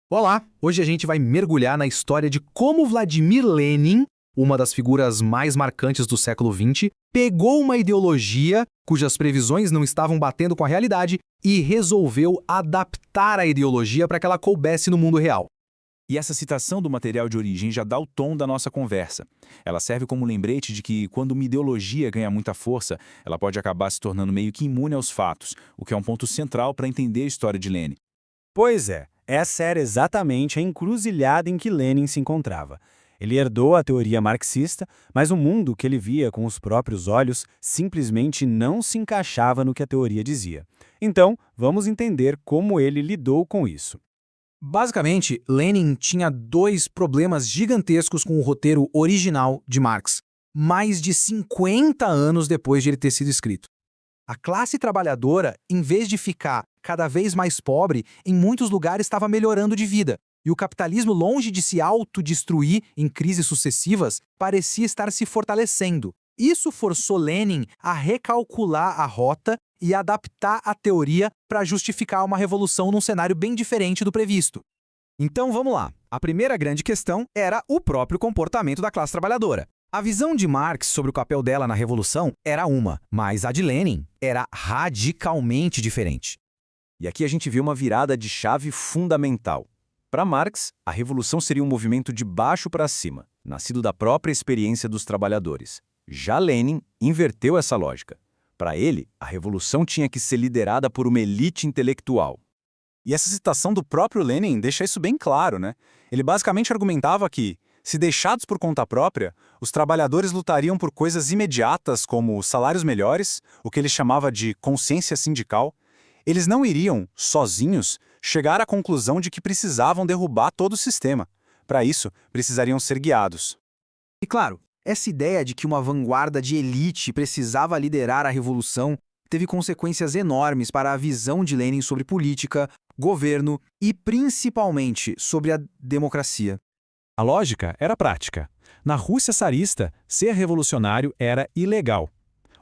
[SPEAKER 5] Olá! Hoje a gente vai mergulhar na história de como Vladimir Lenin, uma das figuras mais marcantes do século XX, pegou uma ideologia cujas previsões não estavam batendo com a realidade e resolveu adaptar a ideologia para que ela coubesse no mundo real.
[SPEAKER 6] E essa citação do material de origem já dá o tom da nossa conversa. Ela serve como lembrete de que, quando uma ideologia ganha muita força, ela pode acabar se tornando meio que imune aos fatos, o que é um ponto central para entender a história de Lenin.
[SPEAKER 12] Pois é, essa era exatamente a encruzilhada em que Lenin se encontrava. Ele herdou a teoria marxista, mas o mundo que ele via com os próprios olhos simplesmente não se encaixava no que a teoria dizia. Então, vamos entender como ele lidou com isso.
[SPEAKER 5] Basicamente, Lenin tinha dois problemas gigantescos com o roteiro original de Marx, mais de 50 anos depois de ele ter sido escrito. A classe trabalhadora, em vez de ficar cada vez mais pobre, em muitos lugares estava melhorando de vida, e o capitalismo, longe de se autodestruir em crises sucessivas, parecia estar se fortalecendo. Isso forçou Lenin a recalcular a rota e adaptar a teoria para justificar uma revolução num cenário bem diferente do previsto. Então vamos lá. A primeira grande questão era o próprio comportamento da classe trabalhadora. A visão de Marx sobre o papel dela na revolução era uma, mas a de Lenin era radicalmente diferente.
[SPEAKER 7] E aqui a gente vê uma virada de chave fundamental. Para Marx, a revolução seria um movimento de baixo para cima, nascido da própria experiência dos trabalhadores. Já Lenin inverteu essa lógica. Para ele, a revolução tinha que ser liderada por uma elite intelectual.
[SPEAKER 6] E essa citação do próprio Lenin deixa isso bem claro, né? Ele basicamente argumentava que, se deixados por conta própria, os trabalhadores lutariam por coisas imediatas como salários melhores, o que ele chamava de consciência sindical. Eles não iriam, sozinhos, chegar à conclusão de que precisavam derrubar todo o sistema. Para isso, precisariam ser guiados.
[SPEAKER 5] E claro, essa ideia de que uma vanguarda de elite precisava liderar a revolução teve consequências enormes para a visão de Lenin sobre política, governo e, principalmente, sobre a democracia.
[SPEAKER 6] A lógica era prática. Na Rússia czarista, ser revolucionário era ilegal.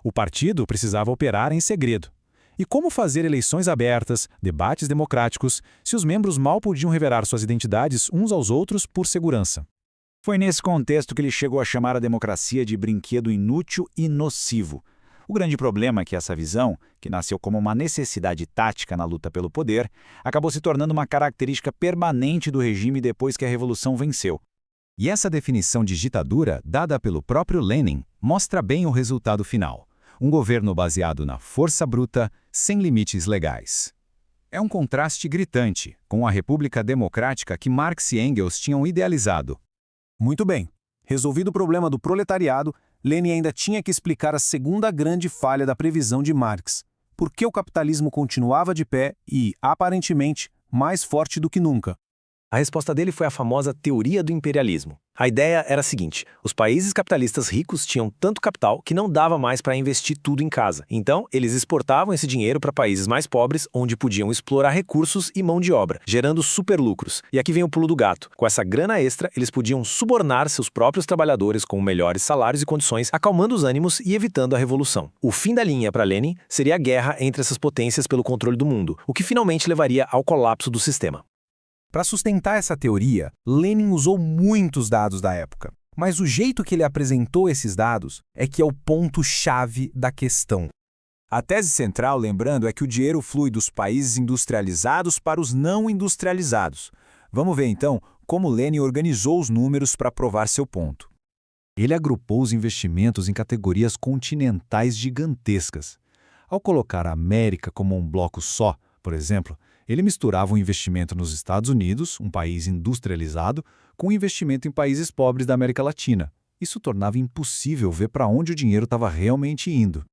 [SPEAKER 6] O partido precisava operar em segredo. E como fazer eleições abertas, debates democráticos, se os membros mal podiam revelar suas identidades uns aos outros por segurança?
[SPEAKER 8] Foi nesse contexto que ele chegou a chamar a democracia de brinquedo inútil e nocivo. O grande problema é que essa visão, que nasceu como uma necessidade tática na luta pelo poder, acabou se tornando uma característica permanente do regime depois que a Revolução venceu.
[SPEAKER 6] E essa definição de ditadura, dada pelo próprio Lenin, mostra bem o resultado final. Um governo baseado na força bruta, sem limites legais. É um contraste gritante com a República Democrática que Marx e Engels tinham idealizado.
[SPEAKER 10] Muito bem. Resolvido o problema do proletariado, Lenin ainda tinha que explicar a segunda grande falha da previsão de Marx. Por que o capitalismo continuava de pé e, aparentemente, mais forte do que nunca?
[SPEAKER 13] A resposta dele foi a famosa teoria do imperialismo. A ideia era a seguinte: os países capitalistas ricos tinham tanto capital que não dava mais para investir tudo em casa. Então, eles exportavam esse dinheiro para países mais pobres, onde podiam explorar recursos e mão de obra, gerando superlucros. E aqui vem o pulo do gato. Com essa grana extra, eles podiam subornar seus próprios trabalhadores com melhores salários e condições, acalmando os ânimos e evitando a revolução. O fim da linha para Lenin seria a guerra entre essas potências pelo controle do mundo, o que finalmente levaria ao colapso do sistema.
[SPEAKER 5] Para sustentar essa teoria, Lenin usou muitos dados da época. Mas o jeito que ele apresentou esses dados é que é o ponto-chave da questão.
[SPEAKER 6] A tese central, lembrando, é que o dinheiro flui dos países industrializados para os não industrializados. Vamos ver, então, como Lenin organizou os números para provar seu ponto. Ele agrupou os investimentos em categorias continentais gigantescas. Ao colocar a América como um bloco só, por exemplo, ele misturava o investimento nos Estados Unidos, um país industrializado, com o investimento em países pobres da América Latina. Isso tornava impossível ver para onde o dinheiro estava realmente indo.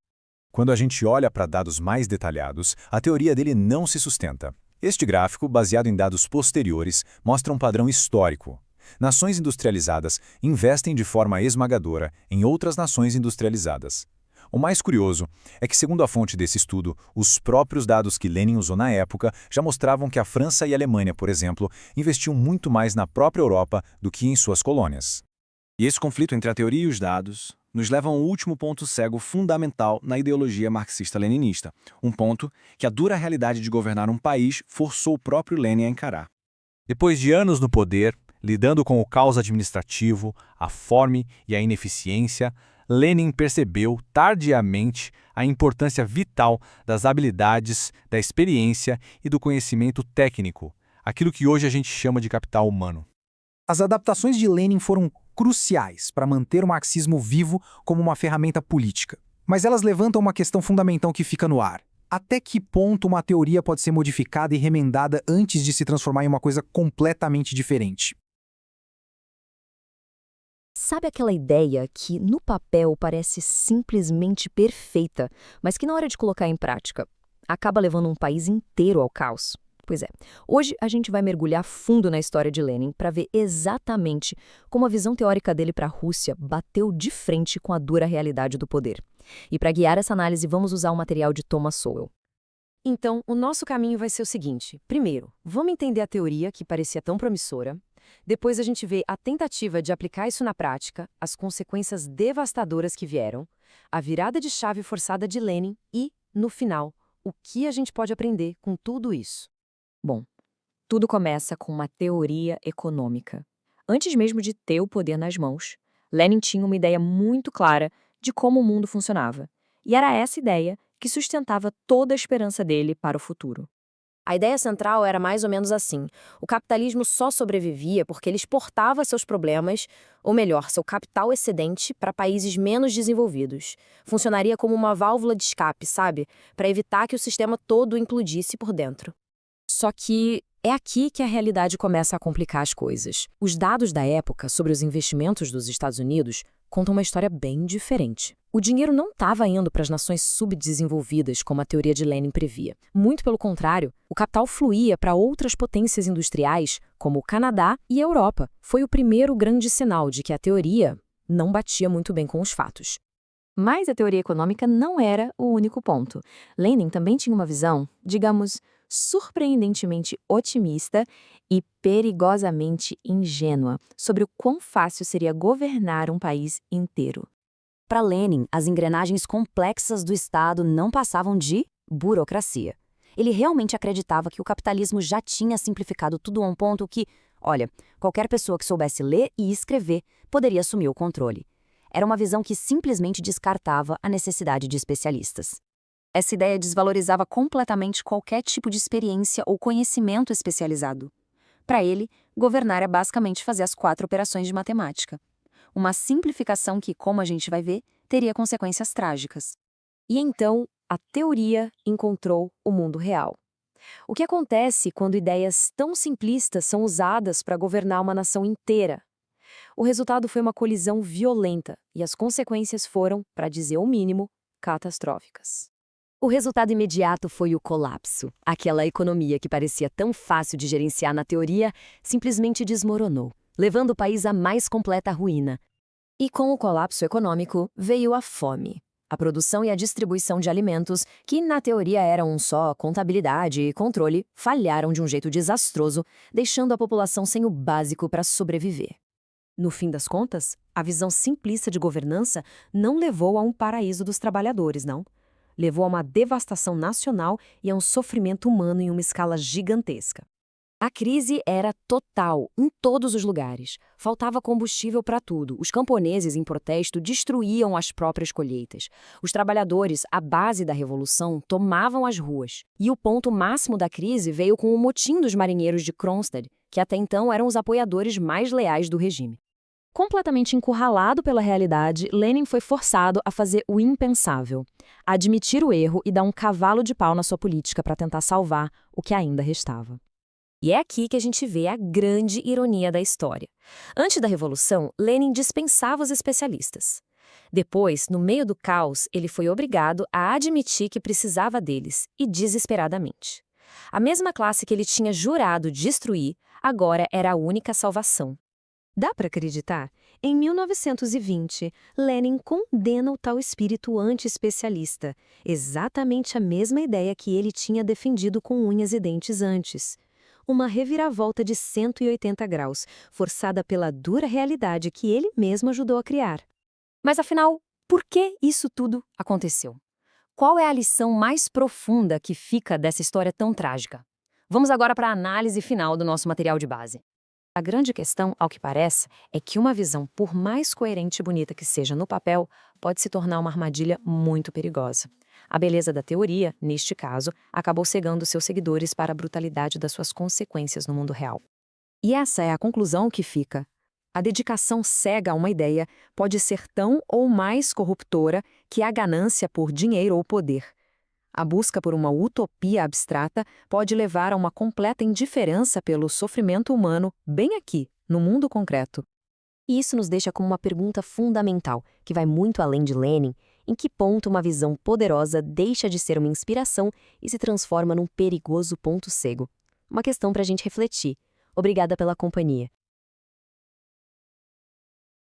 [SPEAKER 6] Quando a gente olha para dados mais detalhados, a teoria dele não se sustenta. Este gráfico, baseado em dados posteriores, mostra um padrão histórico. Nações industrializadas investem de forma esmagadora em outras nações industrializadas. O mais curioso é que, segundo a fonte desse estudo, os próprios dados que Lenin usou na época já mostravam que a França e a Alemanha, por exemplo, investiam muito mais na própria Europa do que em suas colônias.
[SPEAKER 10] E esse conflito entre a teoria e os dados nos leva a um último ponto cego fundamental na ideologia marxista-leninista, um ponto que a dura realidade de governar um país forçou o próprio Lenin a encarar.
[SPEAKER 6] Depois de anos no poder, lidando com o caos administrativo, a fome e a ineficiência, Lenin percebeu tardiamente a importância vital das habilidades, da experiência e do conhecimento técnico, aquilo que hoje a gente chama de capital humano.
[SPEAKER 5] As adaptações de Lenin foram cruciais para manter o marxismo vivo como uma ferramenta política. Mas elas levantam uma questão fundamental que fica no ar. Até que ponto uma teoria pode ser modificada e remendada antes de se transformar em uma coisa completamente diferente?
[SPEAKER 1] Sabe aquela ideia que, no papel, parece simplesmente perfeita, mas que, na hora de colocar em prática, acaba levando um país inteiro ao caos? Pois é, hoje a gente vai mergulhar fundo na história de Lenin para ver exatamente como a visão teórica dele para a Rússia bateu de frente com a dura realidade do poder. E para guiar essa análise, vamos usar o material de Thomas Sowell.
[SPEAKER 9] Então, o nosso caminho vai ser o seguinte. Primeiro, vamos entender a teoria que parecia tão promissora. Depois a gente vê a tentativa de aplicar isso na prática, as consequências devastadoras que vieram, a virada de chave forçada de Lenin e, no final, o que a gente pode aprender com tudo isso?
[SPEAKER 2] Bom, tudo começa com uma teoria econômica. Antes mesmo de ter o poder nas mãos, Lenin tinha uma ideia muito clara de como o mundo funcionava. E era essa ideia que sustentava toda a esperança dele para o futuro.
[SPEAKER 1] A ideia central era mais ou menos assim: o capitalismo só sobrevivia porque ele exportava seus problemas, ou melhor, seu capital excedente, para países menos desenvolvidos. Funcionaria como uma válvula de escape, sabe? Para evitar que o sistema todo implodisse por dentro.
[SPEAKER 2] Só que é aqui que a realidade começa a complicar as coisas. Os dados da época sobre os investimentos dos Estados Unidos contam uma história bem diferente. O dinheiro não estava indo para as nações subdesenvolvidas, como a teoria de Lenin previa. Muito pelo contrário, o capital fluía para outras potências industriais, como o Canadá e a Europa. Foi o primeiro grande sinal de que a teoria não batia muito bem com os fatos. Mas a teoria econômica não era o único ponto. Lenin também tinha uma visão, digamos, surpreendentemente otimista e perigosamente ingênua sobre o quão fácil seria governar um país inteiro.
[SPEAKER 3] Para Lenin, as engrenagens complexas do Estado não passavam de burocracia. Ele realmente acreditava que o capitalismo já tinha simplificado tudo a um ponto que, olha, qualquer pessoa que soubesse ler e escrever poderia assumir o controle. Era uma visão que simplesmente descartava a necessidade de especialistas. Essa ideia desvalorizava completamente qualquer tipo de experiência ou conhecimento especializado. Para ele, governar é basicamente fazer as 4 operações de matemática. Uma simplificação que, como a gente vai ver, teria consequências trágicas.
[SPEAKER 1] E então, a teoria encontrou o mundo real. O que acontece quando ideias tão simplistas são usadas para governar uma nação inteira? O resultado foi uma colisão violenta e as consequências foram, para dizer o mínimo, catastróficas.
[SPEAKER 3] O resultado imediato foi o colapso. Aquela economia que parecia tão fácil de gerenciar na teoria simplesmente desmoronou, levando o país à mais completa ruína.
[SPEAKER 1] E com o colapso econômico veio a fome. A produção e a distribuição de alimentos, que na teoria eram só contabilidade e controle, falharam de um jeito desastroso, deixando a população sem o básico para sobreviver. No fim das contas, a visão simplista de governança não levou a um paraíso dos trabalhadores, não. Levou a uma devastação nacional e a um sofrimento humano em uma escala gigantesca. A crise era total, em todos os lugares. Faltava combustível para tudo. Os camponeses, em protesto, destruíam as próprias colheitas. Os trabalhadores, a base da revolução, tomavam as ruas. E o ponto máximo da crise veio com o motim dos marinheiros de Kronstadt, que até então eram os apoiadores mais leais do regime. Completamente encurralado pela realidade, Lenin foi forçado a fazer o impensável, a admitir o erro e dar um cavalo de pau na sua política para tentar salvar o que ainda restava. E é aqui que a gente vê a grande ironia da história. Antes da Revolução, Lenin dispensava os especialistas. Depois, no meio do caos, ele foi obrigado a admitir que precisava deles, e desesperadamente. A mesma classe que ele tinha jurado destruir, agora era a única salvação. Dá para acreditar? Em 1920, Lenin condena o tal espírito anti-especialista, exatamente a mesma ideia que ele tinha defendido com unhas e dentes antes. Uma reviravolta de 180 graus, forçada pela dura realidade que ele mesmo ajudou a criar. Mas afinal, por que isso tudo aconteceu? Qual é a lição mais profunda que fica dessa história tão trágica? Vamos agora para a análise final do nosso material de base. A grande questão, ao que parece, é que uma visão, por mais coerente e bonita que seja no papel, pode se tornar uma armadilha muito perigosa. A beleza da teoria, neste caso, acabou cegando seus seguidores para a brutalidade das suas consequências no mundo real. E essa é a conclusão que fica. A dedicação cega a uma ideia pode ser tão ou mais corruptora que a ganância por dinheiro ou poder. A busca por uma utopia abstrata pode levar a uma completa indiferença pelo sofrimento humano bem aqui, no mundo concreto. E isso nos deixa com uma pergunta fundamental, que vai muito além de Lenin: em que ponto uma visão poderosa deixa de ser uma inspiração e se transforma num perigoso ponto cego? Uma questão para a gente refletir. Obrigada pela companhia.